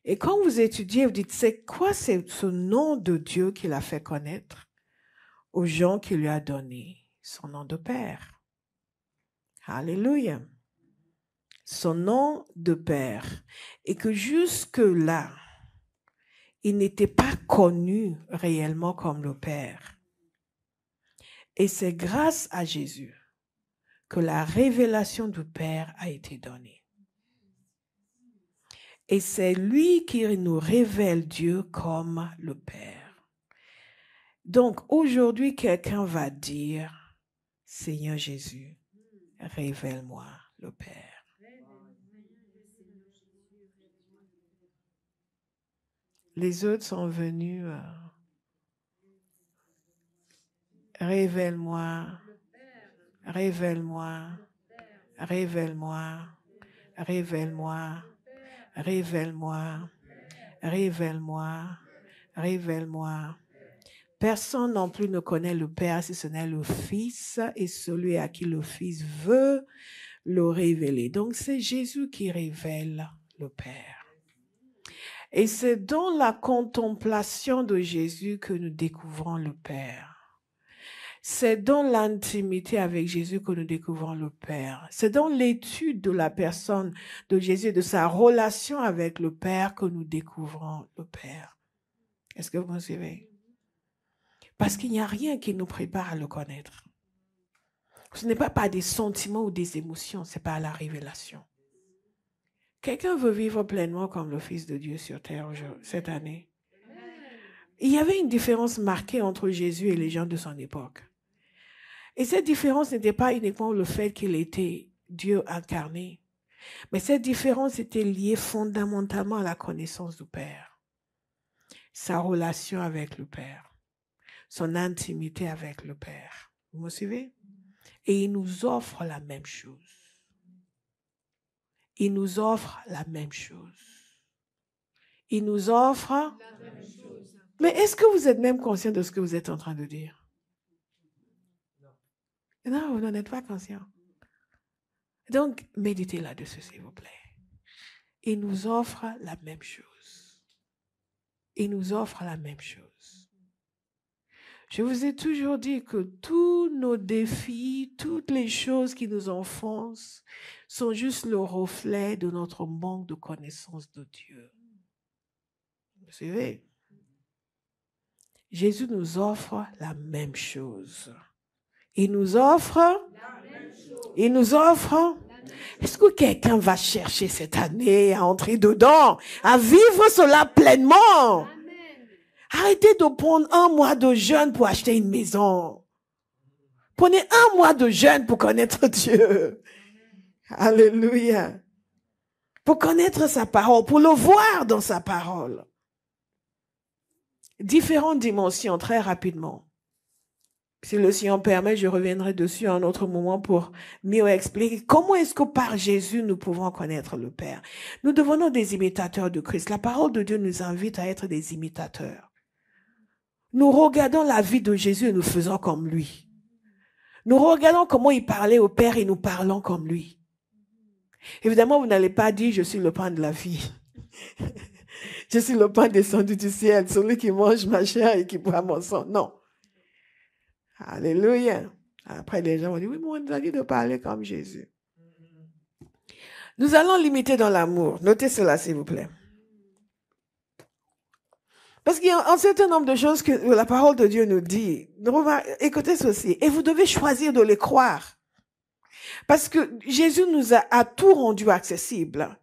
Et quand vous étudiez, vous dites, c'est quoi ce nom de Dieu qu'il a fait connaître aux gens qu'il lui a donné? Son nom de Père. Alléluia. Son nom de Père. Et que jusque-là, il n'était pas connu réellement comme le Père. Et c'est grâce à Jésus que la révélation du Père a été donnée. Et c'est lui qui nous révèle Dieu comme le Père. Donc aujourd'hui, quelqu'un va dire, Seigneur Jésus, révèle-moi le Père. Les autres sont venus, révèle-moi, révèle-moi, révèle-moi, révèle-moi, révèle-moi, révèle-moi, révèle-moi. Personne non plus ne connaît le Père si ce n'est le Fils et celui à qui le Fils veut le révéler. Donc c'est Jésus qui révèle le Père. Et c'est dans la contemplation de Jésus que nous découvrons le Père. C'est dans l'intimité avec Jésus que nous découvrons le Père. C'est dans l'étude de la personne de Jésus, de sa relation avec le Père que nous découvrons le Père. Est-ce que vous me suivez? Parce qu'il n'y a rien qui nous prépare à le connaître. Ce n'est pas par des sentiments ou des émotions, c'est par la révélation. Quelqu'un veut vivre pleinement comme le Fils de Dieu sur terre cette année. Il y avait une différence marquée entre Jésus et les gens de son époque. Et cette différence n'était pas uniquement le fait qu'il était Dieu incarné, mais cette différence était liée fondamentalement à la connaissance du Père, sa relation avec le Père, son intimité avec le Père. Vous me suivez? Et il nous offre la même chose. Il nous offre la même chose. Il nous offre la même chose. Mais est-ce que vous êtes même conscient de ce que vous êtes en train de dire? Non, vous n'en êtes pas conscient. Donc, méditez là-dessus, s'il vous plaît. Il nous offre la même chose. Il nous offre la même chose. Je vous ai toujours dit que tous nos défis, toutes les choses qui nous enfoncent sont juste le reflet de notre manque de connaissance de Dieu. Vous savez, Jésus nous offre la même chose. Il nous offre. Est-ce que quelqu'un va chercher cette année à entrer dedans, à vivre cela pleinement? Amen. Arrêtez de prendre 1 mois de jeûne pour acheter une maison. Prenez 1 mois de jeûne pour connaître Dieu. Amen. Alléluia. Pour connaître sa parole, pour le voir dans sa parole. Différentes dimensions, très rapidement. Si le Seigneur permet, je reviendrai dessus à un autre moment pour mieux expliquer comment est-ce que par Jésus nous pouvons connaître le Père. Nous devenons des imitateurs de Christ. La parole de Dieu nous invite à être des imitateurs. Nous regardons la vie de Jésus et nous faisons comme lui. Nous regardons comment il parlait au Père et nous parlons comme lui. Évidemment, vous n'allez pas dire « je suis le pain de la vie ». Je suis le pain descendu du ciel, celui qui mange ma chair et qui boit mon sang. Non. Alléluia. Après, les gens vont dire, oui, mais on nous a dit de parler comme Jésus. Nous allons limiter dans l'amour. Notez cela, s'il vous plaît. Parce qu'il y a un certain nombre de choses que la parole de Dieu nous dit. Écoutez ceci. Et vous devez choisir de les croire. Parce que Jésus nous a tout rendu accessible.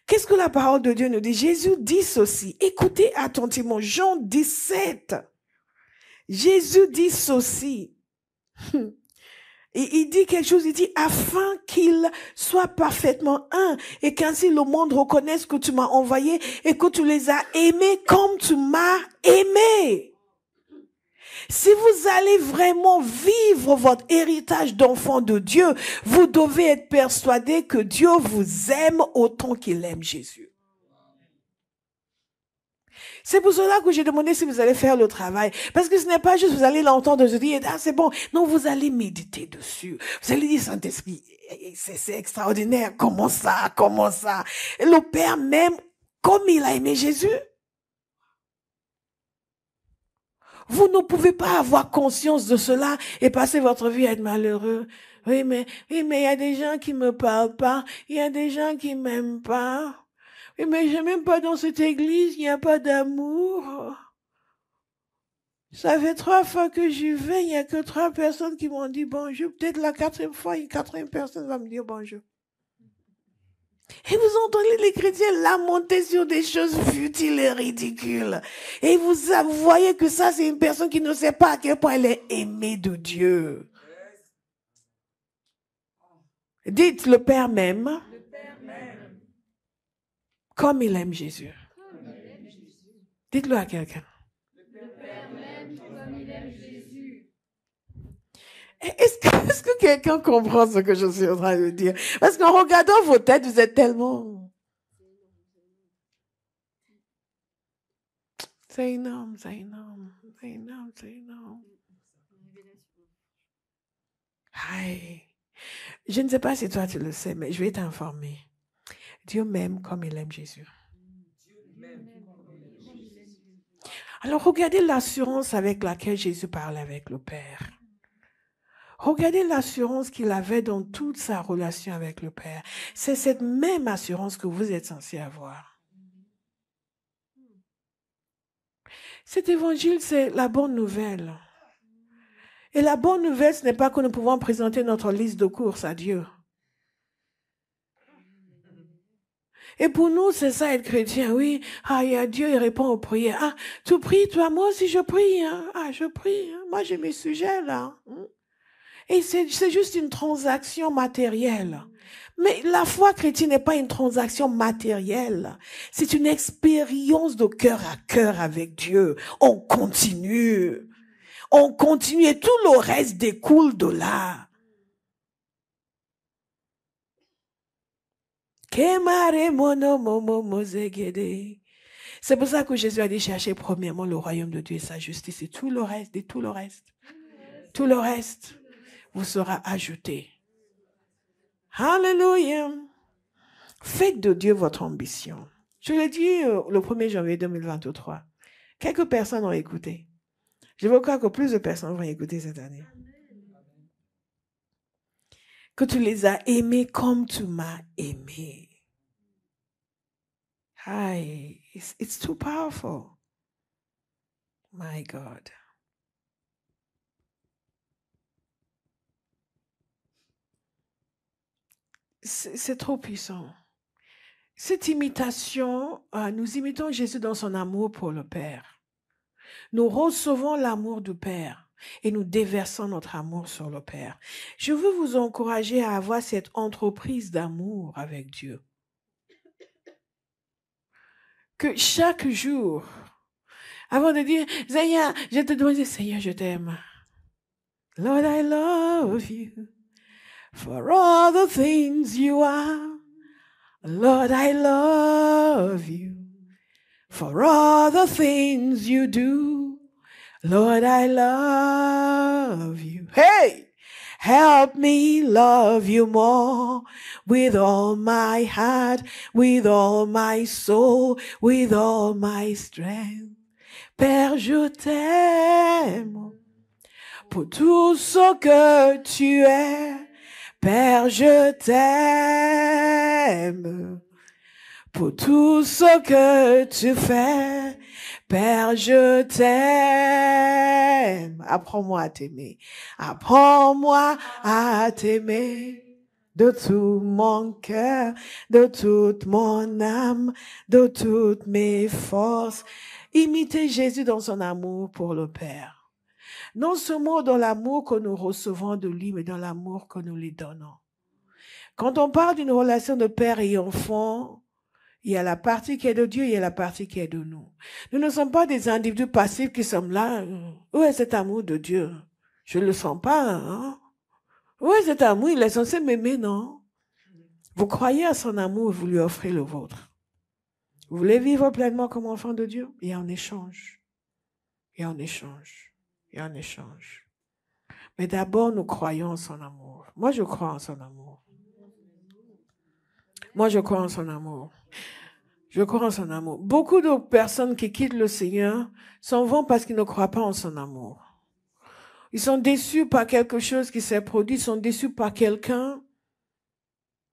Qu'est-ce que la parole de Dieu nous dit? Jésus dit ceci. Écoutez attentivement. Jean 17. Jésus dit ceci. Il dit quelque chose, il dit, afin qu'il soit parfaitement un, et qu'ainsi le monde reconnaisse que tu m'as envoyé et que tu les as aimés comme tu m'as aimé. Si vous allez vraiment vivre votre héritage d'enfant de Dieu, vous devez être persuadé que Dieu vous aime autant qu'il aime Jésus. C'est pour cela que j'ai demandé si vous allez faire le travail. Parce que ce n'est pas juste vous allez l'entendre se dire, ah c'est bon. Non, vous allez méditer dessus. Vous allez dire, Saint-Esprit, c'est extraordinaire. Comment ça? Et le Père même, comme il a aimé Jésus. Vous ne pouvez pas avoir conscience de cela et passer votre vie à être malheureux. Oui, mais il y a des gens qui me parlent pas. Il y a des gens qui m'aiment pas. Oui, mais je n'aime pas dans cette église, il n'y a pas d'amour. Ça fait 3 fois que j'y vais, il n'y a que 3 personnes qui m'ont dit bonjour. Peut-être la 4e fois, une 4e personne va me dire bonjour. Et vous entendez les chrétiens lamenter sur des choses futiles et ridicules. Et vous voyez que ça, c'est une personne qui ne sait pas à quel point elle est aimée de Dieu. Dites, le Père m'aime. Comme il aime Jésus. Dites-le à quelqu'un. Le Père m'aime comme il aime Jésus. Est-ce que quelqu'un comprend ce que je suis en train de dire? Parce qu'en regardant vos têtes, vous êtes tellement... C'est énorme. Aïe. Je ne sais pas si toi tu le sais, mais je vais t'informer. Dieu m'aime comme il aime Jésus. Alors regardez l'assurance avec laquelle Jésus parle avec le Père. Regardez l'assurance qu'il avait dans toute sa relation avec le Père. C'est cette même assurance que vous êtes censé avoir. Cet évangile, c'est la bonne nouvelle. Et la bonne nouvelle, ce n'est pas que nous pouvons présenter notre liste de courses à Dieu. Et pour nous, c'est ça être chrétien, oui. Ah, il y a Dieu, il répond aux prières. Ah, tu pries, toi, moi aussi je prie. Hein. Ah, je prie. Hein. Moi, j'ai mes sujets là. Et c'est juste une transaction matérielle. Mais la foi chrétienne n'est pas une transaction matérielle. C'est une expérience de cœur à cœur avec Dieu. On continue et tout le reste découle de là. C'est pour ça que Jésus a dit chercher premièrement le royaume de Dieu et sa justice et tout le reste, tout le reste vous sera ajouté. Alléluia. Faites de Dieu votre ambition. Je l'ai dit le 1er janvier 2023. Quelques personnes ont écouté. Je veux croire que plus de personnes vont écouter cette année. Que tu les as aimés comme tu m'as aimé. Hi, it's too powerful. My God. C'est trop puissant. Cette imitation, nous imitons Jésus dans son amour pour le Père. Nous recevons l'amour du Père et nous déversons notre amour sur le Père. Je veux vous encourager à avoir cette entreprise d'amour avec Dieu. Que chaque jour, avant de dire, Seigneur, je te dois dire, Seigneur, je t'aime. Lord, I love you for all the things you are. Lord, I love you for all the things you do. Lord, I love you. Hey! Help me love you more with all my heart, with all my soul, with all my strength. Père, je t'aime pour tout ce que tu es. Père, je t'aime pour tout ce que tu fais. Père, je t'aime. Apprends-moi à t'aimer. Apprends-moi à t'aimer de tout mon cœur, de toute mon âme, de toutes mes forces. Imitez Jésus dans son amour pour le Père. Non seulement dans l'amour que nous recevons de lui, mais dans l'amour que nous lui donnons. Quand on parle d'une relation de père et enfant, il y a la partie qui est de Dieu, il y a la partie qui est de nous. Nous ne sommes pas des individus passifs qui sommes là. Où est cet amour de Dieu? Je ne le sens pas. Hein? Où est cet amour? Il est censé m'aimer, non? Vous croyez à son amour, vous lui offrez le vôtre. Vous voulez vivre pleinement comme enfant de Dieu? Et en échange. Et en échange. Et en échange. Mais d'abord, nous croyons en son amour. Moi, je crois en son amour. Moi, je crois en son amour. Je crois en son amour. Beaucoup de personnes qui quittent le Seigneur s'en vont parce qu'ils ne croient pas en son amour. Ils sont déçus par quelque chose qui s'est produit, ils sont déçus par quelqu'un.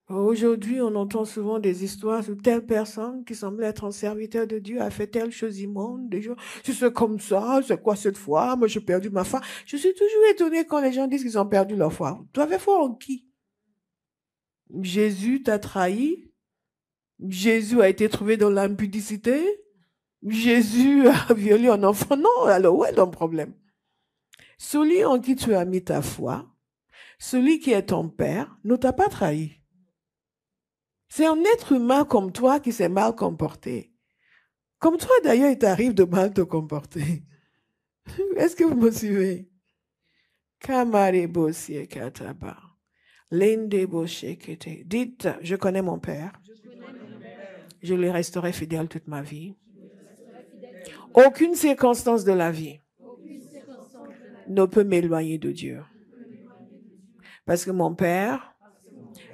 Aujourd'hui, on entend souvent des histoires sur telle personne qui semble être un serviteur de Dieu a fait telle chose immonde. Des gens, c'est comme ça, c'est quoi cette foi? Moi, j'ai perdu ma foi. Je suis toujours étonnée quand les gens disent qu'ils ont perdu leur foi. Tu avais foi en qui? Jésus t'a trahi? Jésus a été trouvé dans l'impudicité? Jésus a violé un enfant? Non, alors où est le problème? Celui en qui tu as mis ta foi, celui qui est ton père, ne t'a pas trahi. C'est un être humain comme toi qui s'est mal comporté. Comme toi d'ailleurs, il t'arrive de mal te comporter. Est-ce que vous me suivez? Dites, je connais mon père. Je lui resterai fidèle toute ma vie. Aucune circonstance de la vie ne peut m'éloigner de Dieu. Parce que mon père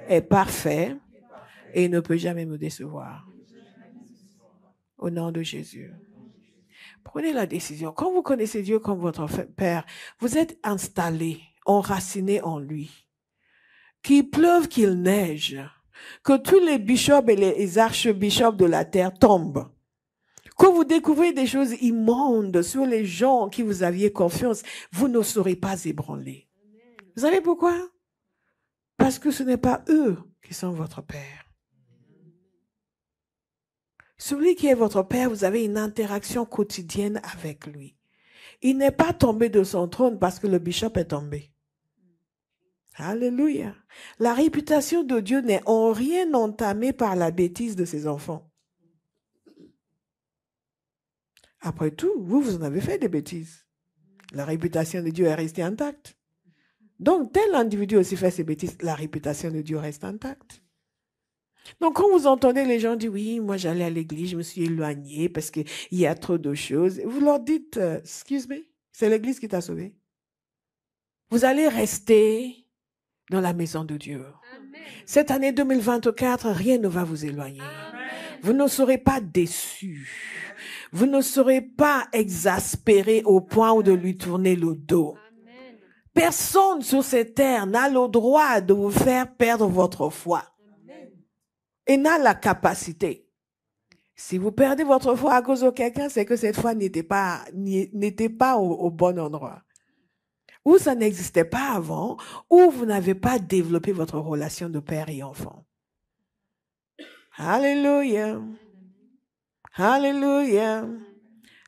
est parfait et ne peut jamais me décevoir. Au nom de Jésus. Prenez la décision. Quand vous connaissez Dieu comme votre Père, vous êtes installé, enraciné en lui. Qu'il pleuve, qu'il neige, que tous les bishops et les archbishops de la terre tombent. Quand vous découvrez des choses immondes sur les gens en qui vous aviez confiance, vous ne serez pas ébranlés. Vous savez pourquoi? Parce que ce n'est pas eux qui sont votre Père. Celui qui est votre Père, vous avez une interaction quotidienne avec lui. Il n'est pas tombé de son trône parce que le bishop est tombé. Alléluia. La réputation de Dieu n'est en rien entamée par la bêtise de ses enfants. Après tout, vous en avez fait des bêtises. La réputation de Dieu est restée intacte. Donc, tel individu aussi fait ses bêtises, la réputation de Dieu reste intacte. Donc, quand vous entendez les gens dire, oui, moi j'allais à l'église, je me suis éloignée parce qu'il y a trop de choses, vous leur dites, excuse me, c'est l'église qui t'a sauvé. Vous allez rester dans la maison de Dieu. Amen. Cette année 2024, rien ne va vous éloigner. Amen. Vous ne serez pas déçus. Vous ne serez pas exaspérés au point de lui tourner le dos. Amen. Personne sur cette terre n'a le droit de vous faire perdre votre foi. Amen. Et n'a la capacité. Si vous perdez votre foi à cause de quelqu'un, c'est que cette foi n'était pas au bon endroit. Ou ça n'existait pas avant, ou vous n'avez pas développé votre relation de père et enfant. Hallelujah. Hallelujah.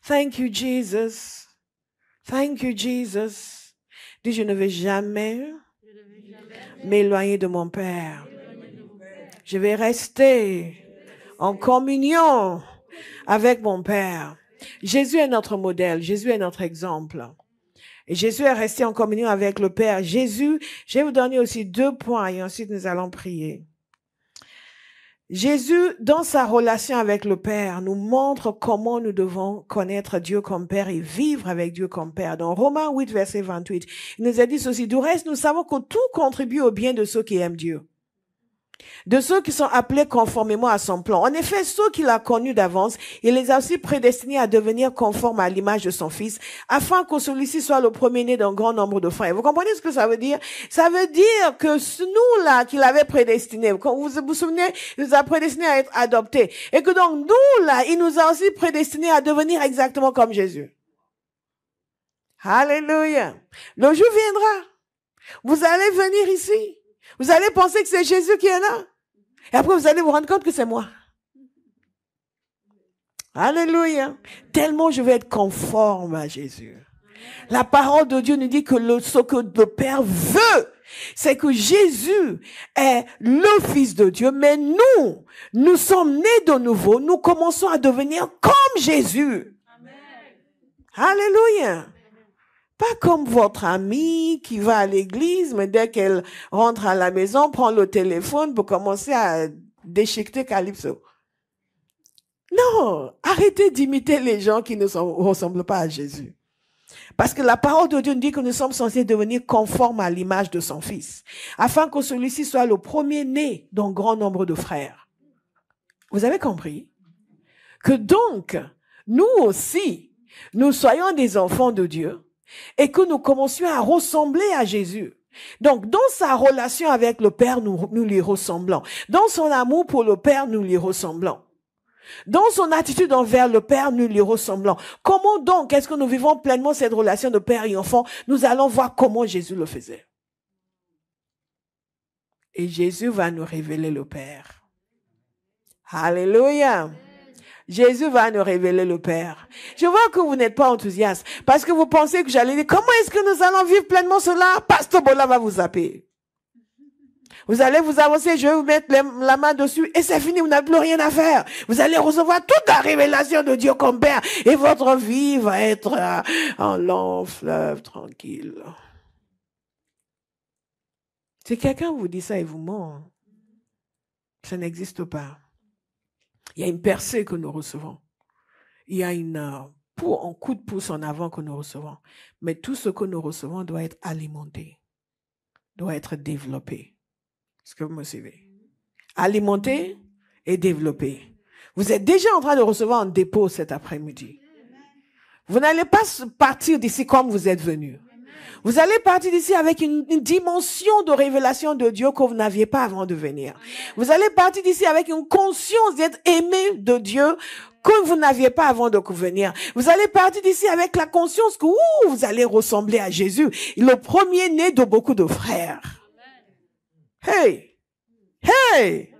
Thank you, Jesus. Thank you, Jesus. Dis, je ne vais jamais m'éloigner de mon Père. Je vais rester en communion avec mon Père. Jésus est notre modèle. Jésus est notre exemple. Et Jésus est resté en communion avec le Père. Jésus, je vais vous donner aussi 2 points et ensuite nous allons prier. Jésus, dans sa relation avec le Père, nous montre comment nous devons connaître Dieu comme Père et vivre avec Dieu comme Père. Dans Romains 8, verset 28, il nous a dit ceci. Du reste, nous savons que tout contribue au bien de ceux qui aiment Dieu, de ceux qui sont appelés conformément à son plan. En effet, ceux qu'il a connus d'avance, il les a aussi prédestinés à devenir conformes à l'image de son Fils, afin que celui-ci soit le premier-né d'un grand nombre de frères. Vous comprenez ce que ça veut dire? Ça veut dire que nous-là, qu'il avait prédestinés, quand vous vous souvenez, il nous a prédestinés à être adoptés. Et que donc, nous-là, il nous a aussi prédestinés à devenir exactement comme Jésus. Alléluia. Le jour viendra. Vous allez venir ici. Vous allez penser que c'est Jésus qui est là. Et après, vous allez vous rendre compte que c'est moi. Alléluia. Tellement je vais être conforme à Jésus. La parole de Dieu nous dit que ce que le Père veut, c'est que Jésus est le Fils de Dieu. Mais nous sommes nés de nouveau. Nous commençons à devenir comme Jésus. Amen. Alléluia. Pas comme votre amie qui va à l'église, mais dès qu'elle rentre à la maison, prend le téléphone pour commencer à déchiqueter Calypso. Non, arrêtez d'imiter les gens qui ne ressemblent pas à Jésus. Parce que la parole de Dieu nous dit que nous sommes censés devenir conformes à l'image de son Fils, afin que celui-ci soit le premier-né d'un grand nombre de frères. Vous avez compris? Que donc, nous aussi, nous soyons des enfants de Dieu, et que nous commencions à ressembler à Jésus. Donc, dans sa relation avec le Père, nous lui ressemblons. Dans son amour pour le Père, nous lui ressemblons. Dans son attitude envers le Père, nous lui ressemblons. Comment donc est-ce que nous vivons pleinement cette relation de Père et enfant? Nous allons voir comment Jésus le faisait. Et Jésus va nous révéler le Père. Alléluia. Jésus va nous révéler le Père. Je vois que vous n'êtes pas enthousiaste parce que vous pensez que j'allais dire, comment est-ce que nous allons vivre pleinement cela? Pasteur Bola va vous zapper. Vous allez vous avancer, je vais vous mettre la main dessus et c'est fini, vous n'avez plus rien à faire. Vous allez recevoir toute la révélation de Dieu comme Père et votre vie va être un long fleuve tranquille. Si quelqu'un vous dit ça et vous ment, ça n'existe pas. Il y a une percée que nous recevons. Il y a un coup de pouce en avant que nous recevons. Mais tout ce que nous recevons doit être alimenté, doit être développé. Est-ce que vous me suivez? Alimenté et développé. Vous êtes déjà en train de recevoir un dépôt cet après-midi. Vous n'allez pas partir d'ici comme vous êtes venu. Vous allez partir d'ici avec une dimension de révélation de Dieu que vous n'aviez pas avant de venir. Vous allez partir d'ici avec une conscience d'être aimé de Dieu que vous n'aviez pas avant de venir. Vous allez partir d'ici avec la conscience que vous allez ressembler à Jésus, le premier-né de beaucoup de frères. Hey! Hey!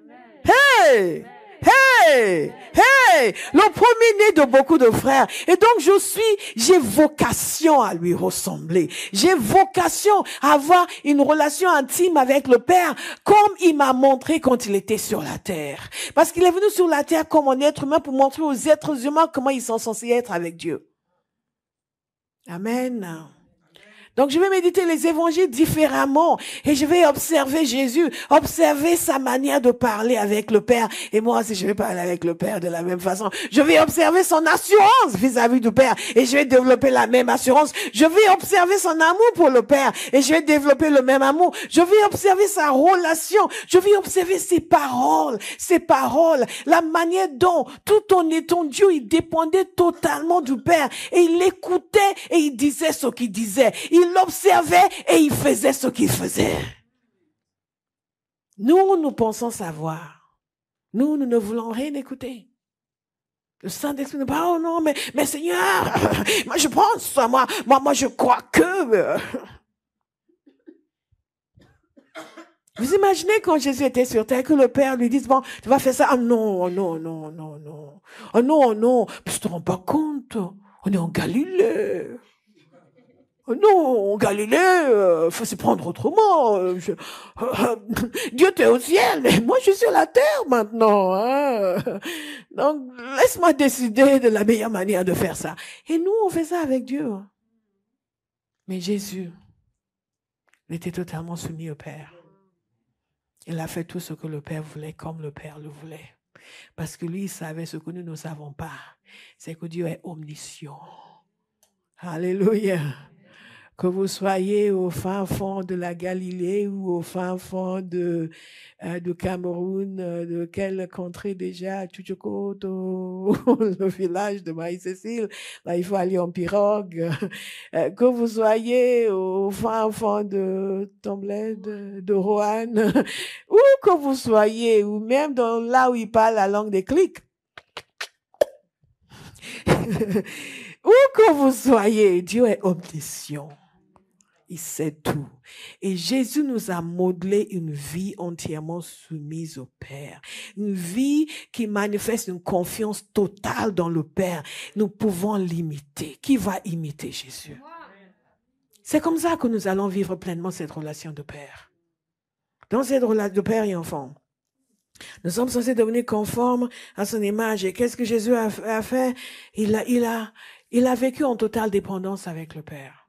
Hey! Hey! Hey! Le premier-né de beaucoup de frères. Et donc j'ai vocation à lui ressembler. J'ai vocation à avoir une relation intime avec le Père comme il m'a montré quand il était sur la terre. Parce qu'il est venu sur la terre comme un être humain pour montrer aux êtres humains comment ils sont censés être avec Dieu. Amen. Donc, je vais méditer les évangiles différemment et je vais observer Jésus, observer sa manière de parler avec le Père. Et moi aussi, je vais parler avec le Père de la même façon. Je vais observer son assurance vis-à-vis du Père et je vais développer la même assurance. Je vais observer son amour pour le Père et je vais développer le même amour. Je vais observer sa relation. Je vais observer ses paroles, la manière dont tout en étant Dieu, il dépendait totalement du Père et il l'écoutait et il disait ce qu'il disait. Il l'observait et il faisait ce qu'il faisait. Nous pensons savoir. Nous ne voulons rien écouter. Le Saint-Esprit nous dit, oh non, mais Seigneur, moi je pense, moi je crois que... Vous imaginez quand Jésus était sur terre, que le Père lui dise, bon, tu vas faire ça. Ah non, non, non, non, non. Ah non, non, tu te rends pas compte. On est en Galilée. Non, en Galilée, faut se prendre autrement. Dieu t'es au ciel, et moi je suis sur la terre maintenant. Hein. Donc, laisse-moi décider de la meilleure manière de faire ça. Et nous, on fait ça avec Dieu. Mais Jésus, il était totalement soumis au Père. Il a fait tout ce que le Père voulait, comme le Père le voulait. Parce que lui, il savait ce que nous ne savons pas. C'est que Dieu est omniscient. Alléluia. Que vous soyez au fin fond de la Galilée ou au fin fond de Cameroun, de quelle contrée déjà, Tchoukoto, le village de Marie-Cécile, là il faut aller en pirogue. Que vous soyez au fin fond de Tomblay, de Roanne, ou que vous soyez, ou même dans là où il parle la langue des clics. Où que vous soyez, Dieu est omniscient. Il sait tout. Et Jésus nous a modelé une vie entièrement soumise au Père. Une vie qui manifeste une confiance totale dans le Père. Nous pouvons l'imiter. Qui va imiter Jésus? C'est comme ça que nous allons vivre pleinement cette relation de Père. Dans cette relation de Père et enfant. Nous sommes censés devenir conformes à son image. Et qu'est-ce que Jésus a fait? Il a vécu en totale dépendance avec le Père.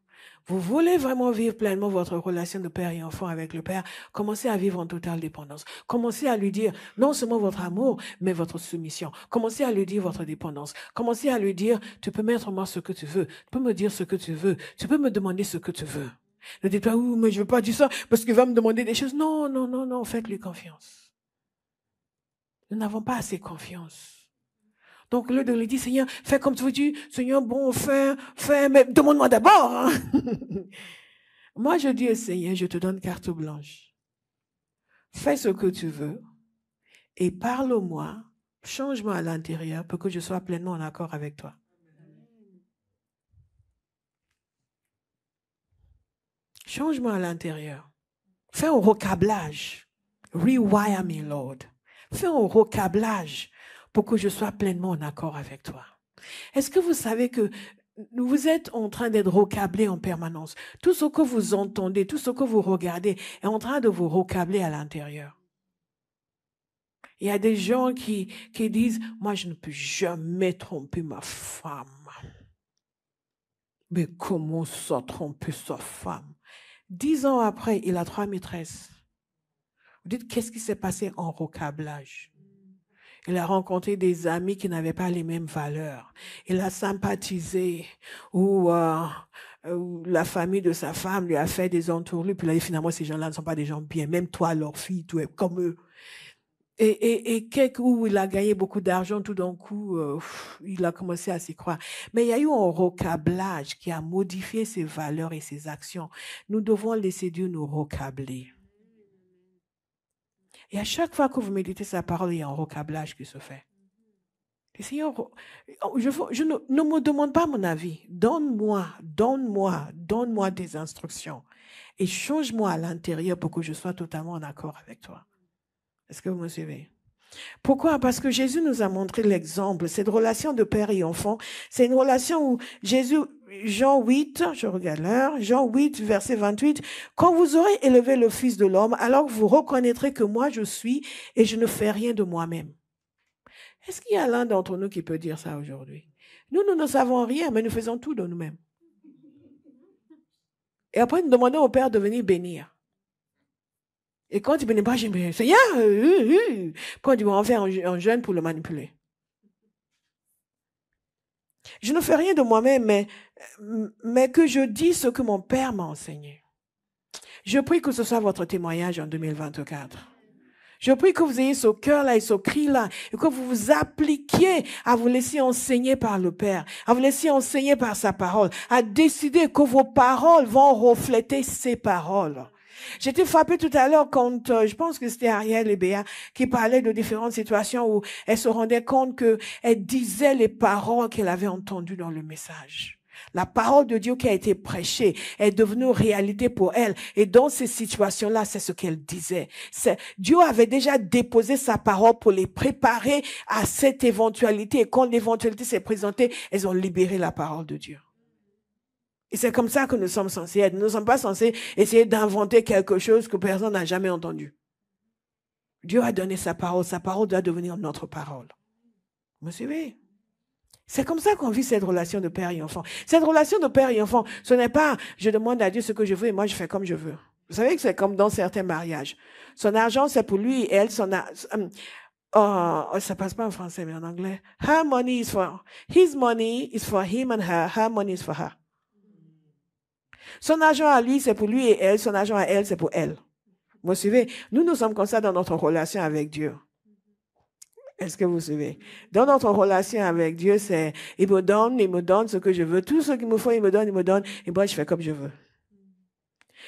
Vous voulez vraiment vivre pleinement votre relation de père et enfant avec le Père, commencez à vivre en totale dépendance. Commencez à lui dire non seulement votre amour, mais votre soumission. Commencez à lui dire votre dépendance. Commencez à lui dire, tu peux mettre en moi ce que tu veux, tu peux me dire ce que tu veux, tu peux me demander ce que tu veux. Ne dites pas, oui, mais je veux pas dire ça parce qu'il va me demander des choses. Non, non, non, non, faites-lui confiance. Nous n'avons pas assez confiance. Donc, le de lui dire, Seigneur, fais comme tu veux dire, Seigneur, bon, fais, mais demande-moi d'abord. Hein. Moi, je dis, Seigneur, je te donne carte blanche. Fais ce que tu veux et parle-moi, change-moi à l'intérieur pour que je sois pleinement en accord avec toi. Change-moi à l'intérieur. Fais un recablage. Rewire me, Lord. Fais un recablage pour que je sois pleinement en accord avec toi. Est-ce que vous savez que vous êtes en train d'être recablé en permanence? Tout ce que vous entendez, tout ce que vous regardez est en train de vous recabler à l'intérieur. Il y a des gens qui disent, moi je ne peux jamais tromper ma femme. Mais comment ça tromper sa femme? 10 ans après, il a 3 maîtresses. Vous dites, qu'est-ce qui s'est passé en recablage? Il a rencontré des amis qui n'avaient pas les mêmes valeurs. Il a sympathisé ou la famille de sa femme lui a fait des entourloups. Puis là, finalement, ces gens-là ne sont pas des gens bien. Même toi, leur fille, tu es comme eux. Et quelque où il a gagné beaucoup d'argent, tout d'un coup, il a commencé à s'y croire. Mais il y a eu un recablage qui a modifié ses valeurs et ses actions. Nous devons laisser Dieu nous recabler. Et à chaque fois que vous méditez sa parole, il y a un recablage qui se fait. Et Seigneur, ne me demande pas mon avis. Donne-moi des instructions. Et change-moi à l'intérieur pour que je sois totalement en accord avec toi. Est-ce que vous me suivez? Pourquoi? Parce que Jésus nous a montré l'exemple. Cette relation de père et enfant, c'est une relation où Jésus, Jean 8, je regarde l'heure, Jean 8, verset 28, quand vous aurez élevé le Fils de l'homme, alors vous reconnaîtrez que moi je suis et je ne fais rien de moi-même. Est-ce qu'il y a l'un d'entre nous qui peut dire ça aujourd'hui? Nous ne savons rien, mais nous faisons tout de nous-mêmes. Et après, nous demandons au Père de venir bénir. Et quand il ne bénit pas, je dis, Seigneur, quand il va en faire un jeûne pour le manipuler. Je ne fais rien de moi-même, mais que je dis ce que mon Père m'a enseigné. Je prie que ce soit votre témoignage en 2024. Je prie que vous ayez ce cœur-là et ce cri-là, et que vous vous appliquiez à vous laisser enseigner par le Père, à vous laisser enseigner par sa parole, à décider que vos paroles vont refléter ses paroles. J'étais frappée tout à l'heure quand, je pense que c'était Ariel et Béa, qui parlaient de différentes situations où elle se rendait compte qu'elle disait les paroles qu'elle avait entendues dans le message. La parole de Dieu qui a été prêchée est devenue réalité pour elle. Et dans ces situations-là, c'est ce qu'elle disait. Dieu avait déjà déposé sa parole pour les préparer à cette éventualité. Et quand l'éventualité s'est présentée, elles ont libéré la parole de Dieu. Et c'est comme ça que nous sommes censés être. Nous ne sommes pas censés essayer d'inventer quelque chose que personne n'a jamais entendu. Dieu a donné sa parole doit devenir notre parole. Vous me suivez? C'est comme ça qu'on vit cette relation de père et enfant. Cette relation de père et enfant, ce n'est pas je demande à Dieu ce que je veux et moi je fais comme je veux. Vous savez que c'est comme dans certains mariages. Son argent c'est pour lui et elle, ça passe pas en français mais en anglais. Her money is for, his money is for him and her money is for her. Son argent à lui c'est pour lui et elle, son argent à elle c'est pour elle. Vous me suivez? Nous sommes comme ça dans notre relation avec Dieu. Est-ce que vous suivez? Dans notre relation avec Dieu, c'est, il me donne ce que je veux. Tout ce qu'il me faut, il me donne, et moi, je fais comme je veux.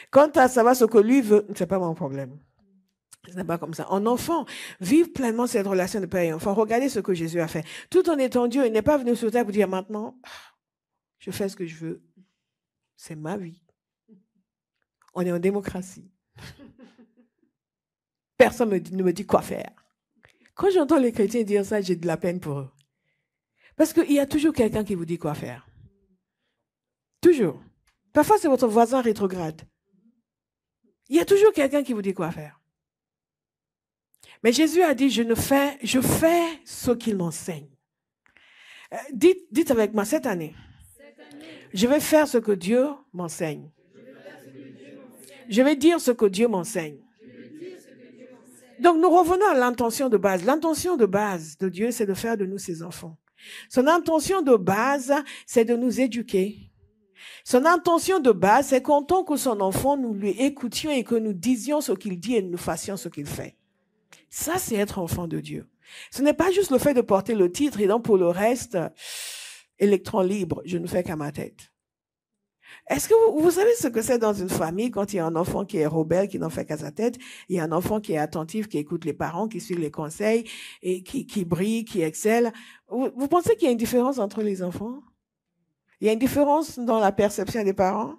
Quant à savoir ce que lui veut, c'est pas mon problème. Ce n'est pas comme ça. En enfant, vive pleinement cette relation de père et enfant. Regardez ce que Jésus a fait. Tout en étant Dieu, il n'est pas venu sur terre pour dire maintenant, je fais ce que je veux. C'est ma vie. On est en démocratie. Personne ne me dit quoi faire. Quand j'entends les chrétiens dire ça, j'ai de la peine pour eux. Parce qu'il y a toujours quelqu'un qui vous dit quoi faire. Toujours. Parfois, c'est votre voisin rétrograde. Il y a toujours quelqu'un qui vous dit quoi faire. Mais Jésus a dit, je fais ce qu'il m'enseigne. Dites avec moi, cette année, je vais faire ce que Dieu m'enseigne. Je vais dire ce que Dieu m'enseigne. Donc, nous revenons à l'intention de base. L'intention de base de Dieu, c'est de faire de nous ses enfants. Son intention de base, c'est de nous éduquer. Son intention de base, c'est qu'en tant que son enfant, nous lui écoutions et que nous disions ce qu'il dit et nous fassions ce qu'il fait. Ça, c'est être enfant de Dieu. Ce n'est pas juste le fait de porter le titre et donc pour le reste, électron libre, je ne fais qu'à ma tête. Est-ce que vous savez ce que c'est dans une famille quand il y a un enfant qui est rebelle, qui n'en fait qu'à sa tête, il y a un enfant qui est attentif, qui écoute les parents, qui suit les conseils et qui brille, qui excelle. Vous pensez qu'il y a une différence entre les enfants? Il y a une différence dans la perception des parents?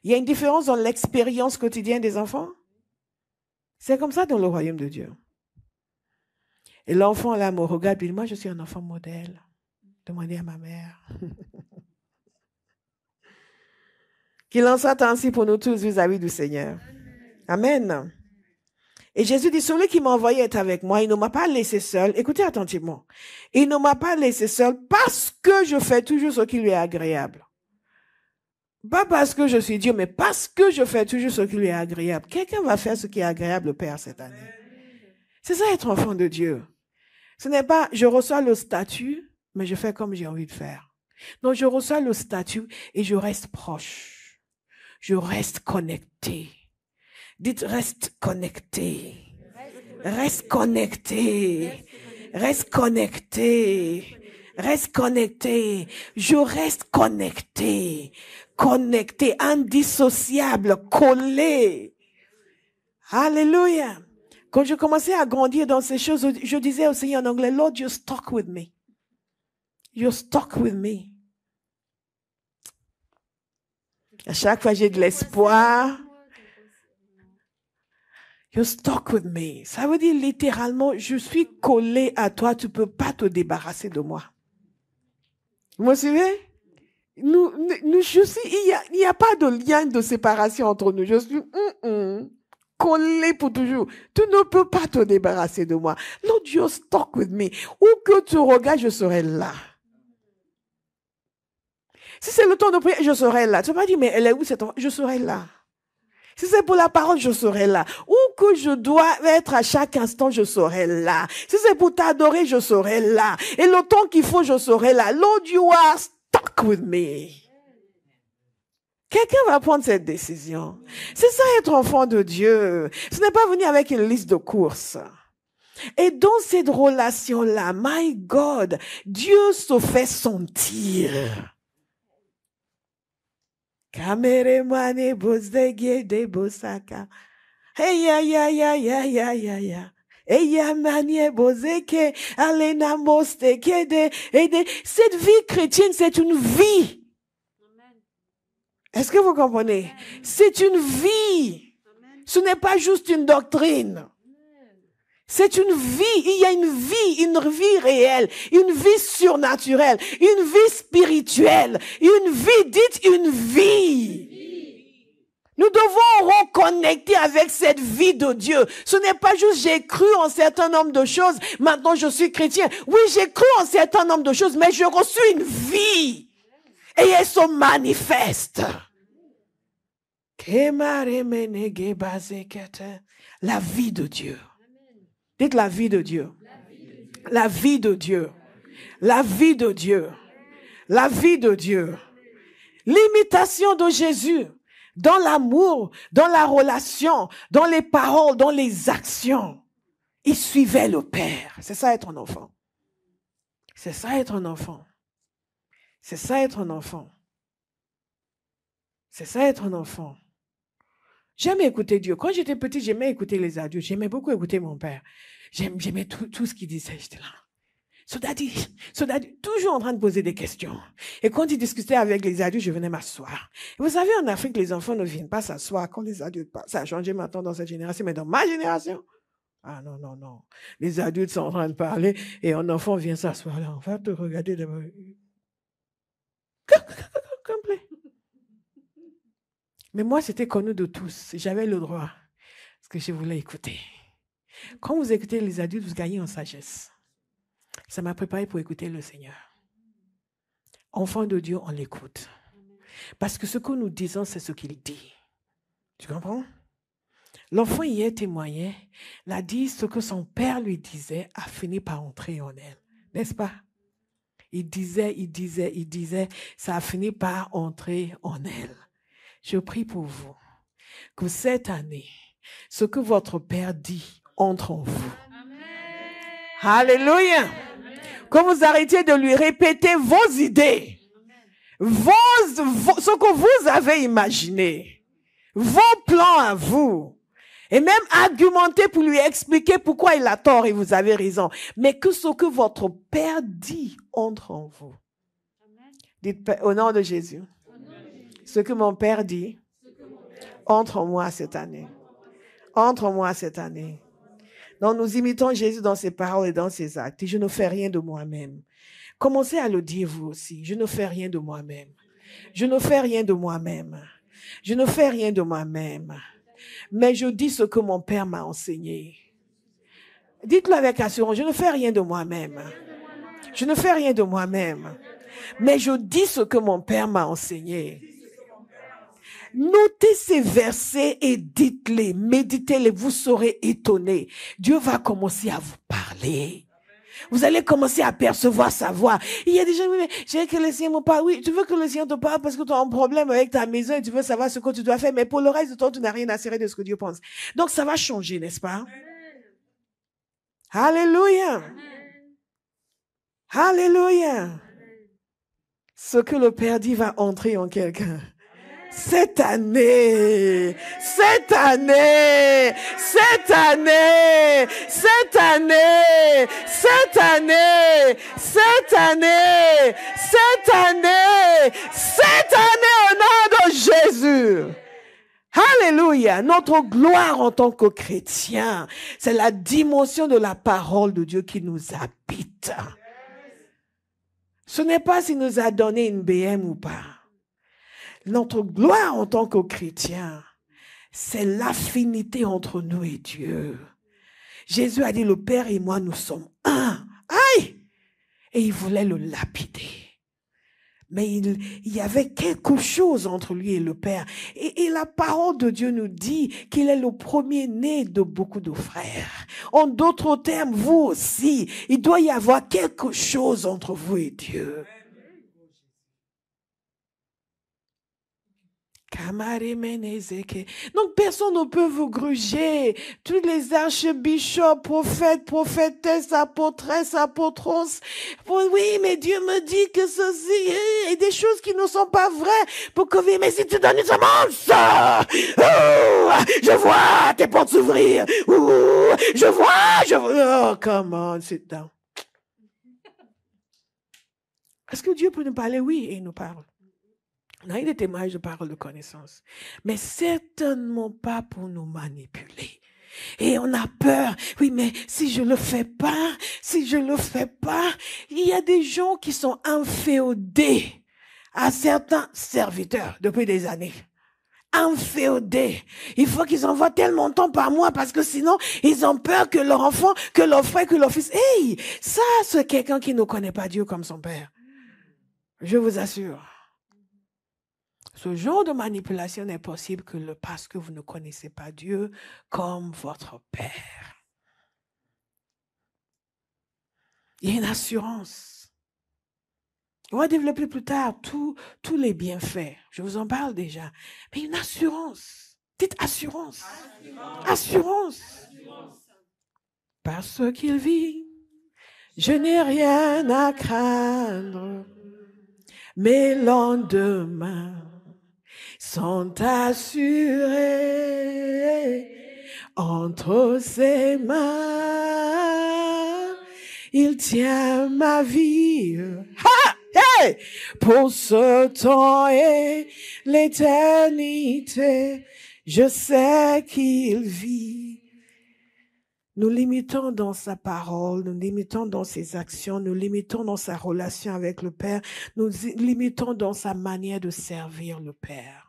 Il y a une différence dans l'expérience quotidienne des enfants? C'est comme ça dans le royaume de Dieu. Et l'enfant là me regarde et dit, moi je suis un enfant modèle. Demandez à ma mère. Qu'il en soit ainsi pour nous tous vis-à-vis du Seigneur. Amen. Et Jésus dit, celui qui m'a envoyé est avec moi, il ne m'a pas laissé seul. Écoutez attentivement. Il ne m'a pas laissé seul parce que je fais toujours ce qui lui est agréable. Pas parce que je suis Dieu, mais parce que je fais toujours ce qui lui est agréable. Quelqu'un va faire ce qui est agréable au Père cette année. C'est ça être enfant de Dieu. Ce n'est pas, je reçois le statut, mais je fais comme j'ai envie de faire. Non, je reçois le statut et je reste proche. Je reste connecté. Dites, reste connecté. Reste connecté. Reste connecté. Reste connecté. Je reste connecté. Connecté, indissociable, collé. Alléluia. Quand je commençais à grandir dans ces choses, je disais au Seigneur en anglais, Lord, you're stuck with me. You're stuck with me. À chaque fois, j'ai de l'espoir. You're stuck with me. Ça veut dire littéralement, je suis collé à toi, tu ne peux pas te débarrasser de moi. Vous me suivez? Il n'y a pas de lien de séparation entre nous. Je suis collé pour toujours. Tu ne peux pas te débarrasser de moi. Lord, you're stuck with me. Où que tu regardes, je serai là. Si c'est le temps de prier, je serai là. Tu vas pas dire, mais elle est où cette enfant? Je serai là. Si c'est pour la parole, je serai là. Où que je dois être à chaque instant, je serai là. Si c'est pour t'adorer, je serai là. Et le temps qu'il faut, je serai là. Lord, you are stuck with me. Quelqu'un va prendre cette décision. C'est ça être enfant de Dieu. Ce n'est pas venir avec une liste de courses. Et dans cette relation-là, my God, Dieu se fait sentir. Kameremane bozege de bosaka. Hey ya ya ya ya ya ya ya. Hey ya manie bozeke alena mosteke de. Cette vie chrétienne, c'est une vie. Est-ce que vous comprenez? C'est une vie. Ce n'est pas juste une doctrine. C'est une vie. Il y a une vie réelle, une vie surnaturelle, une vie spirituelle, une vie, dites une vie. Nous devons reconnecter avec cette vie de Dieu. Ce n'est pas juste j'ai cru en certain nombre de choses, maintenant je suis chrétien. Oui, j'ai cru en certain nombre de choses, mais je reçois une vie. Et elle se manifeste. La vie de Dieu. Dites la vie de Dieu. La vie de Dieu. La vie de Dieu. La vie de Dieu. L'imitation de Jésus dans l'amour, dans la relation, dans les paroles, dans les actions. Il suivait le Père. C'est ça être un enfant. C'est ça être un enfant. C'est ça être un enfant. C'est ça être un enfant. J'aime écouter Dieu. Quand j'étais petite, j'aimais écouter les adultes. J'aimais beaucoup écouter mon père. J'aimais tout ce qu'il disait. J'étais là. So daddy, toujours en train de poser des questions. Et quand il discutait avec les adultes, je venais m'asseoir. Et vous savez, en Afrique, les enfants ne viennent pas s'asseoir quand les adultes parlent. Ça a changé maintenant dans cette génération, mais dans ma génération, ah non, non, non. Les adultes sont en train de parler et un enfant vient s'asseoir là. On va te regarder d'abord. Complet. Mais moi, c'était connu de tous. J'avais le droit. Parce que je voulais écouter. Quand vous écoutez les adultes, vous gagnez en sagesse. Ça m'a préparé pour écouter le Seigneur. Enfant de Dieu, on l'écoute. Parce que ce que nous disons, c'est ce qu'il dit. Tu comprends? L'enfant hier témoignait, l'a dit ce que son père lui disait, a fini par entrer en elle. N'est-ce pas? Il disait, ça a fini par entrer en elle. Je prie pour vous que cette année, ce que votre Père dit entre en vous. Amen. Alléluia. Que vous arrêtiez de lui répéter vos idées, ce que vous avez imaginé, vos plans à vous, et même argumenter pour lui expliquer pourquoi il a tort et vous avez raison. Mais que ce que votre Père dit entre en vous. Dites au nom de Jésus. Ce que mon Père dit, entre en moi cette année. Entre en moi cette année. Donc nous imitons Jésus dans ses paroles et dans ses actes. Et je ne fais rien de moi-même. Commencez à le dire vous aussi. Je ne fais rien de moi-même. Je ne fais rien de moi-même. Je ne fais rien de moi-même. Mais je dis ce que mon Père m'a enseigné. Dites-le avec assurance. Je ne fais rien de moi-même. Je ne fais rien de moi-même. Mais je dis ce que mon Père m'a enseigné. Notez ces versets et dites-les, méditez-les, vous serez étonnés. Dieu va commencer à vous parler. Vous allez commencer à percevoir sa voix. Il y a des gens, mais je veux que le Seigneur me parle. Oui, tu veux que le Seigneur te parle parce que tu as un problème avec ta maison et tu veux savoir ce que tu dois faire. Mais pour le reste du temps, tu n'as rien à cirer de ce que Dieu pense. Donc ça va changer, n'est-ce pas? Alléluia. Alléluia. Ce que le Père dit va entrer en quelqu'un. Cette année, cette année, cette année, cette année, cette année, cette année, cette année, cette année au nom de Jésus. Alléluia. Notre gloire en tant que chrétiens, c'est la dimension de la parole de Dieu qui nous habite. Ce n'est pas s'il nous a donné une BM ou pas. Notre gloire en tant que chrétien, c'est l'affinité entre nous et Dieu. Jésus a dit, le Père et moi, nous sommes un. Aïe! Et il voulait le lapider. Mais il y avait quelque chose entre lui et le Père. Et la parole de Dieu nous dit qu'il est le premier-né de beaucoup de frères. En d'autres termes, vous aussi, il doit y avoir quelque chose entre vous et Dieu. Donc personne ne peut vous gruger. Tous les archbishops, prophètes, prophétesses, apôtresses, apôtros. Oui, mais Dieu me dit que ceci et des choses qui ne sont pas vraies. Pour que mais si tu donnes une semence, je vois tes portes s'ouvrir. Je vois. Oh, come on, sit down. Est-ce que Dieu peut nous parler? Oui, et il nous parle. On a eu des témoignages de paroles de connaissance, mais certainement pas pour nous manipuler. Et on a peur. Oui, mais si je le fais pas, il y a des gens qui sont inféodés à certains serviteurs depuis des années. Inféodés. Il faut qu'ils envoient tellement de temps par mois parce que sinon, ils ont peur que leur enfant, que leur frère, que leur fils. Hey, ça, c'est quelqu'un qui ne connaît pas Dieu comme son père. Je vous assure. Ce genre de manipulation n'est possible que parce que vous ne connaissez pas Dieu comme votre Père. Il y a une assurance. On va développer plus tard tous les bienfaits. Je vous en parle déjà. Mais une assurance. Dites assurance. Assurance. Parce qu'il vit, je n'ai rien à craindre. Mes lendemains sont assurés entre ses mains. Il tient ma vie hey! Pour ce temps et l'éternité. Je sais qu'il vit. Nous l'imitons dans sa parole, nous l'imitons dans ses actions, nous l'imitons dans sa relation avec le Père, nous l'imitons dans sa manière de servir le Père.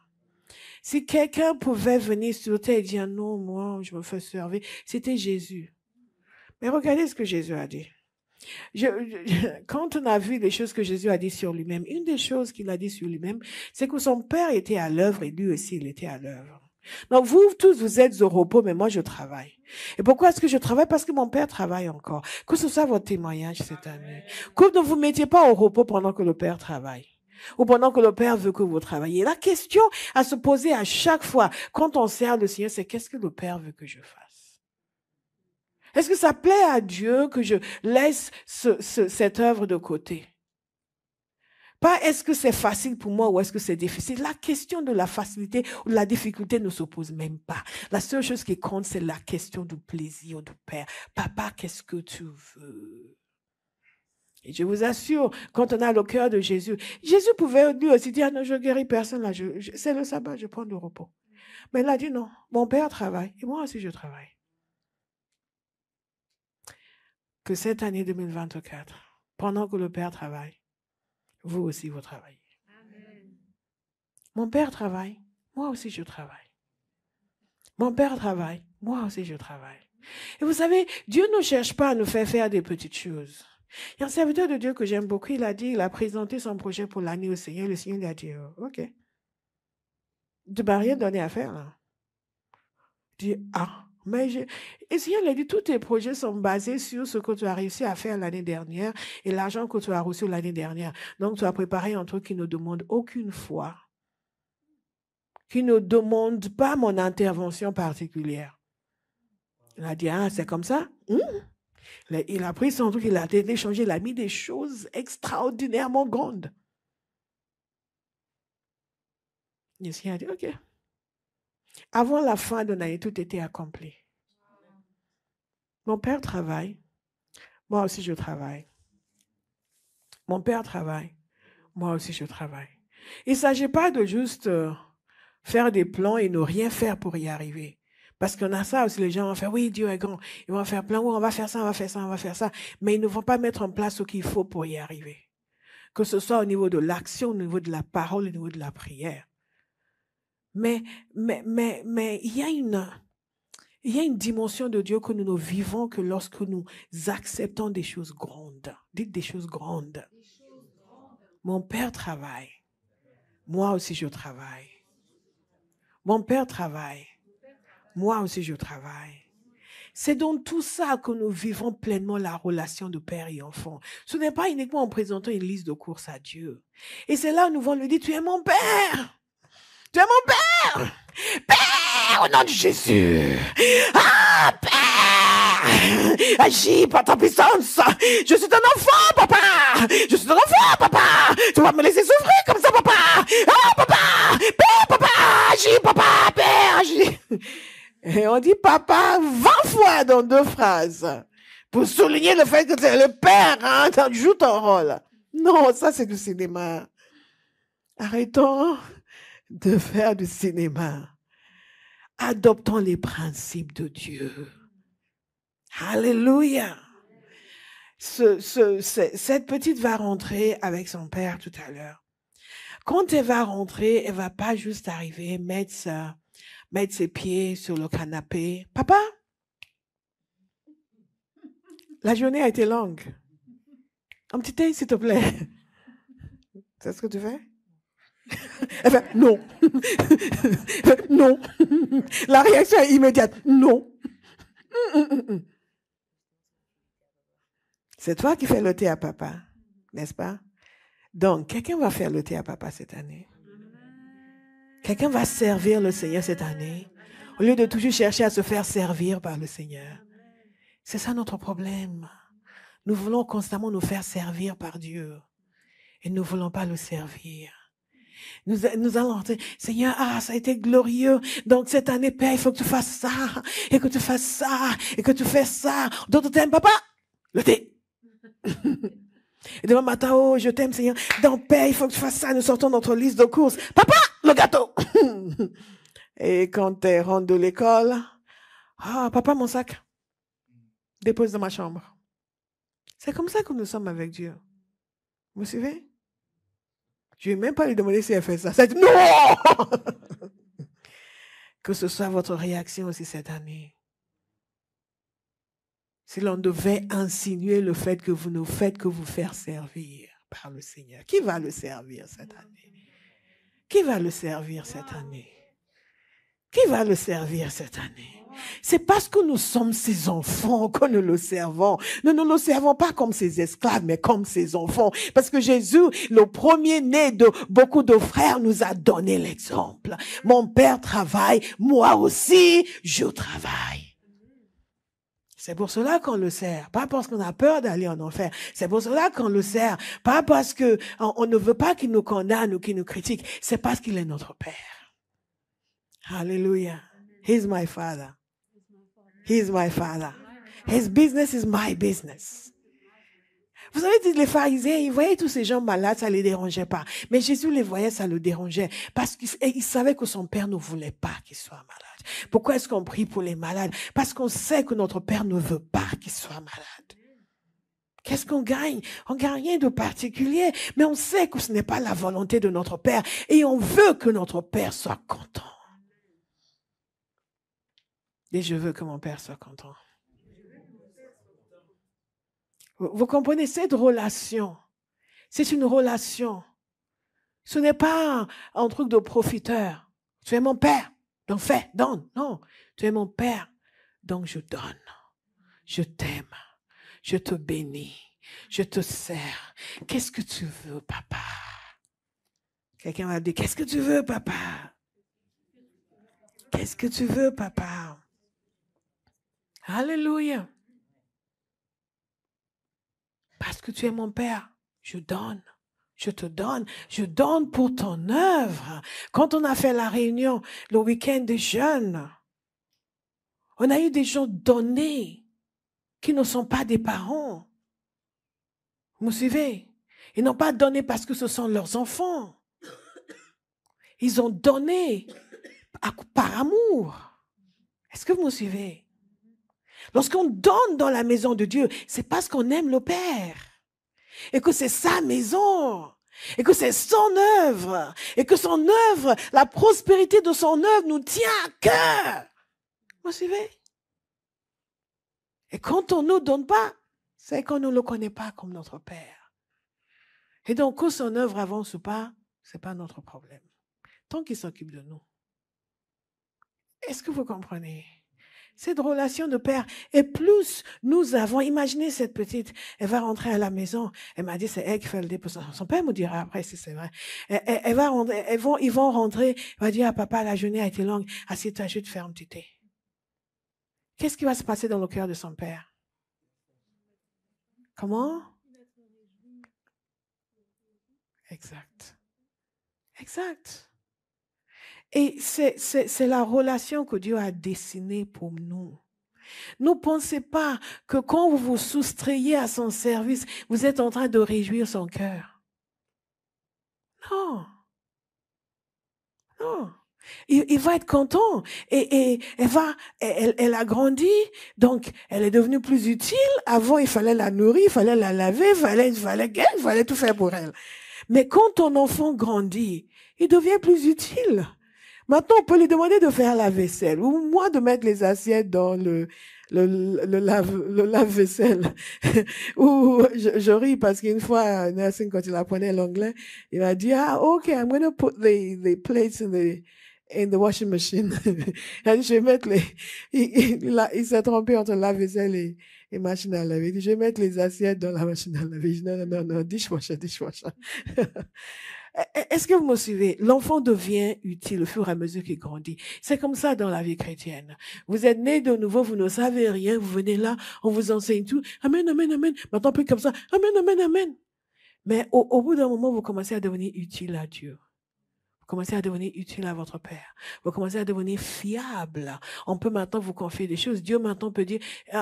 Si quelqu'un pouvait venir sur terre et dire non, moi, je me fais servir, c'était Jésus. Mais regardez ce que Jésus a dit. Quand on a vu les choses que Jésus a dit sur lui-même, une des choses qu'il a dit sur lui-même, c'est que son Père était à l'œuvre et lui aussi, il était à l'œuvre. Donc vous tous, vous êtes au repos, mais moi je travaille. Et pourquoi est-ce que je travaille? Parce que mon Père travaille encore. Que ce soit votre témoignage cette année. Que ne vous mettiez pas au repos pendant que le Père travaille. Ou pendant que le Père veut que vous travailliez. La question à se poser à chaque fois, quand on sert le Seigneur, c'est qu'est-ce que le Père veut que je fasse? Est-ce que ça plaît à Dieu que je laisse cette œuvre de côté? Pas est-ce que c'est facile pour moi ou est-ce que c'est difficile. La question de la facilité ou de la difficulté ne s'oppose même pas. La seule chose qui compte, c'est la question du plaisir du Père. Papa, qu'est-ce que tu veux? Et je vous assure, quand on a le cœur de Jésus, Jésus pouvait lui aussi dire, non, je ne guéris personne là, c'est le sabbat, je prends du repos. Mais il a dit non, mon Père travaille et moi aussi je travaille. Que cette année 2024, pendant que le Père travaille, vous aussi, vous travaillez. Amen. Mon Père travaille, moi aussi je travaille. Mon Père travaille, moi aussi je travaille. Et vous savez, Dieu ne cherche pas à nous faire des petites choses. Il y a un serviteur de Dieu que j'aime beaucoup, il a présenté son projet pour l'année au Seigneur. Le Seigneur lui a dit, OK. Tu ne m'as rien donné à faire là. Il dit, mais et le Seigneur lui a dit, tous tes projets sont basés sur ce que tu as réussi à faire l'année dernière et l'argent que tu as reçu l'année dernière. Donc, tu as préparé un truc qui ne demande aucune foi, qui ne demande pas mon intervention particulière. Il a dit, c'est comme ça? Il a pris son truc, il a échangé, il a mis des choses extraordinairement grandes. Le Seigneur a dit, OK. Avant la fin de l'année, tout était accompli. Mon Père travaille. Moi aussi, je travaille. Mon Père travaille. Moi aussi, je travaille. Il ne s'agit pas de juste faire des plans et ne rien faire pour y arriver. Parce qu'on a ça aussi, les gens vont faire, oui, Dieu est grand. Ils vont faire plein, oui, on va faire ça, on va faire ça, on va faire ça. Mais ils ne vont pas mettre en place ce qu'il faut pour y arriver. Que ce soit au niveau de l'action, au niveau de la parole, au niveau de la prière. Mais il y a une dimension de Dieu que nous ne vivons que lorsque nous acceptons des choses grandes. Dites des choses grandes. Mon père travaille. Moi aussi, je travaille. Mon père travaille. Moi aussi, je travaille. C'est dans tout ça que nous vivons pleinement la relation de père et enfant. Ce n'est pas uniquement en présentant une liste de courses à Dieu. Et c'est là où nous allons lui dire, tu es mon père. Tu es mon père. Père, au nom de Jésus. Ah, Père. Agis par ta puissance. Je suis ton enfant, papa. Je suis ton enfant, papa. Tu vas me laisser souffrir comme ça, papa. Ah, papa. Père, papa. Agis, papa. Père, agis. Et on dit papa 20 fois dans 2 phrases. Pour souligner le fait que tu es le père, hein, tu joues ton rôle. Non, ça c'est du cinéma. Arrêtons de faire du cinéma. Adoptons les principes de Dieu. Alléluia. Cette petite va rentrer avec son père tout à l'heure. Quand elle va rentrer, elle va pas juste arriver, mettre ses pieds sur le canapé. Papa, la journée a été longue. Un petit thé, s'il te plaît. C'est ce que tu fais? Elle fait, non. Non. La réaction est immédiate. Non. C'est toi qui fais le thé à papa, n'est-ce pas? Donc, quelqu'un va faire le thé à papa cette année. Quelqu'un va servir le Seigneur cette année, au lieu de toujours chercher à se faire servir par le Seigneur. C'est ça notre problème. Nous voulons constamment nous faire servir par Dieu. Et nous ne voulons pas le servir. Nous allons dire, Seigneur, ça a été glorieux. Donc cette année, Père, il faut que tu fasses ça, et que tu fasses ça, et que tu fasses ça. D'autres t'aiment, papa, le thé. Et demain matin, oh, je t'aime, Seigneur. Donc, Père, il faut que tu fasses ça. Nous sortons notre liste de courses. Papa, le gâteau. Et quand tu rentres de l'école, papa, mon sac. Dépose dans ma chambre. C'est comme ça que nous sommes avec Dieu. Vous suivez? Je ne vais même pas lui demander si elle fait ça. C'est non! Que ce soit votre réaction aussi cette année. Si l'on devait insinuer le fait que vous ne faites que vous faire servir par le Seigneur, qui va le servir cette année? Qui va le servir cette année? Qui va le servir cette année? C'est parce que nous sommes ses enfants que nous le servons. Nous ne le servons pas comme ses esclaves, mais comme ses enfants. Parce que Jésus, le premier-né de beaucoup de frères, nous a donné l'exemple. Mon père travaille, moi aussi, je travaille. C'est pour cela qu'on le sert, pas parce qu'on a peur d'aller en enfer. C'est pour cela qu'on le sert, pas parce que on ne veut pas qu'il nous condamne ou qu'il nous critique. C'est parce qu'il est notre Père. Hallelujah. He's my Father. He's my Father. His business is my business. Vous savez, les pharisiens, ils voyaient tous ces gens malades, ça ne les dérangeait pas. Mais Jésus les voyait, ça le dérangeait. Parce qu'il savait que son Père ne voulait pas qu'il soit malade. Pourquoi est-ce qu'on prie pour les malades? Parce qu'on sait que notre Père ne veut pas qu'il soit malade. Qu'est-ce qu'on gagne? On ne gagne rien de particulier, mais on sait que ce n'est pas la volonté de notre Père et on veut que notre Père soit content. Et je veux que mon Père soit content. Vous comprenez cette relation? C'est une relation. Ce n'est pas un truc de profiteur. Tu es mon Père, donc fais, donne. Non, tu es mon Père, donc je donne. Je t'aime. Je te bénis. Je te sers. Qu'est-ce que tu veux, papa? Quelqu'un va dire, qu'est-ce que tu veux, papa? Qu'est-ce que tu veux, papa? Alléluia. Parce que tu es mon Père, je donne. Je te donne. Je donne pour ton œuvre. Quand on a fait la réunion, le week-end des jeunes, on a eu des gens donnés qui ne sont pas des parents. Vous me suivez? Ils n'ont pas donné parce que ce sont leurs enfants. Ils ont donné par amour. Est-ce que vous me suivez? Lorsqu'on donne dans la maison de Dieu, c'est parce qu'on aime le Père. Et que c'est sa maison. Et que c'est son œuvre. Et que son œuvre, la prospérité de son œuvre nous tient à cœur. Vous me suivez? Et quand on ne nous donne pas, c'est qu'on ne le connaît pas comme notre Père. Et donc, que son œuvre avance ou pas, ce n'est pas notre problème. Tant qu'il s'occupe de nous. Est-ce que vous comprenez? Cette relation de père. Et plus nous avons, imaginez cette petite, elle va rentrer à la maison. Elle m'a dit, c'est elle qui fait le dépôt. Son père me dira après si c'est vrai. Elle va rentrer, ils vont rentrer. Elle va dire à papa, la journée a été longue. Assieds-toi, je vais te faire un petit thé. Qu'est-ce qui va se passer dans le cœur de son père? Comment? Exact. Exact. Et c'est la relation que Dieu a dessinée pour nous. Ne pensez pas que quand vous vous soustrayez à son service, vous êtes en train de réjouir son cœur. Non. Non. Il va être content. Et elle a grandi, donc elle est devenue plus utile. Avant, il fallait la nourrir, il fallait la laver, il fallait tout faire pour elle. Mais quand ton enfant grandit, il devient plus utile. Maintenant, on peut lui demander de faire la vaisselle ou moi de mettre les assiettes dans le lave-vaisselle. Ou je ris parce qu'une fois, Nelson, quand il apprenait l'anglais, il a dit, okay, I'm going to put the plates in the washing machine. Je vais mettre il s'est trompé entre lave-vaisselle et machine à laver. Il dit, je vais mettre les assiettes dans la machine à laver. Je dis, non, dishwasher. Est-ce que vous me suivez? L'enfant devient utile au fur et à mesure qu'il grandit. C'est comme ça dans la vie chrétienne. Vous êtes né de nouveau, vous ne savez rien, vous venez là, on vous enseigne tout. Amen, amen, amen. Maintenant, plus comme ça. Amen, amen, amen. Mais au bout d'un moment, vous commencez à devenir utile à Dieu. Vous commencez à devenir utile à votre Père. Vous commencez à devenir fiable. On peut maintenant vous confier des choses. Dieu maintenant peut dire,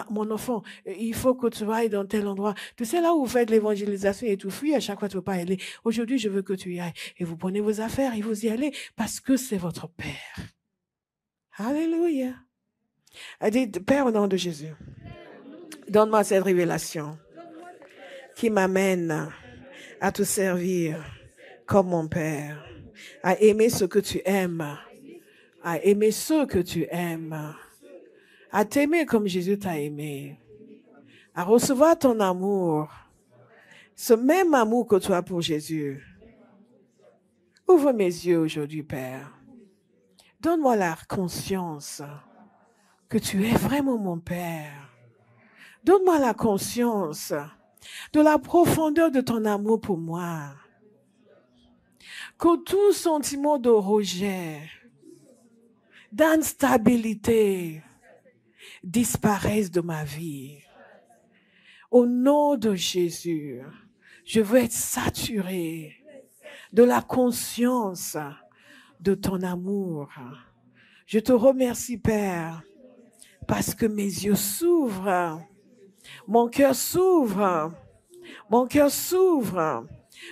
mon enfant, il faut que tu ailles dans tel endroit. Tu sais, là où vous faites l'évangélisation et tout fuis, à chaque fois tu ne veux pas aller. Aujourd'hui, je veux que tu y ailles. Et vous prenez vos affaires et vous y allez parce que c'est votre Père. Alléluia. Elle dit, Père, au nom de Jésus, donne-moi cette révélation qui m'amène à te servir comme mon Père. À aimer ce que tu aimes, à aimer ceux que tu aimes, à t'aimer comme Jésus t'a aimé, à recevoir ton amour, ce même amour que tu as pour Jésus. Ouvre mes yeux aujourd'hui, Père. Donne-moi la conscience que tu es vraiment mon Père. Donne-moi la conscience de la profondeur de ton amour pour moi. Que tout sentiment de rejet, d'instabilité disparaisse de ma vie. Au nom de Jésus, je veux être saturé de la conscience de ton amour. Je te remercie, Père, parce que mes yeux s'ouvrent, mon cœur s'ouvre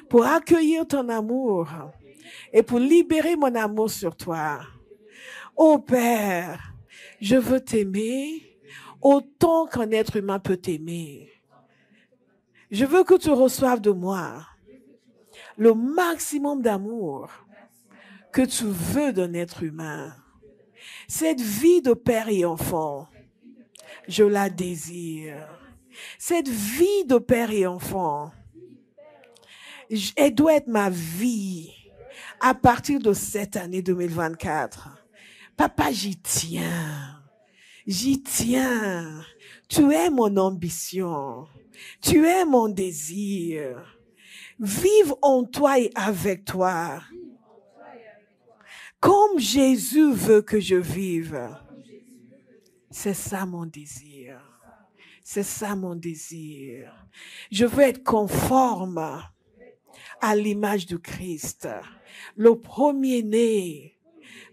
pour accueillir ton amour et pour libérer mon amour sur toi. Oh Père, je veux t'aimer autant qu'un être humain peut t'aimer. Je veux que tu reçoives de moi le maximum d'amour que tu veux d'un être humain. Cette vie de père et enfant, je la désire. Cette vie de père et enfant, elle doit être ma vie à partir de cette année 2024. Papa, j'y tiens. J'y tiens. Tu es mon ambition. Tu es mon désir. Vive en toi et avec toi. Comme Jésus veut que je vive. C'est ça mon désir. C'est ça mon désir. Je veux être conforme à l'image du Christ. Le premier-né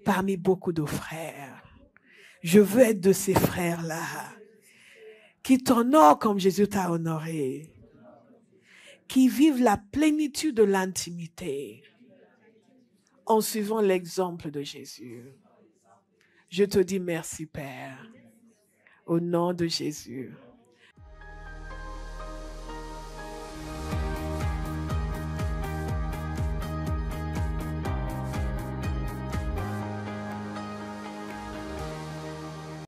parmi beaucoup de frères. Je veux être de ces frères-là qui t'honorent comme Jésus t'a honoré, qui vivent la plénitude de l'intimité en suivant l'exemple de Jésus. Je te dis merci, Père, au nom de Jésus.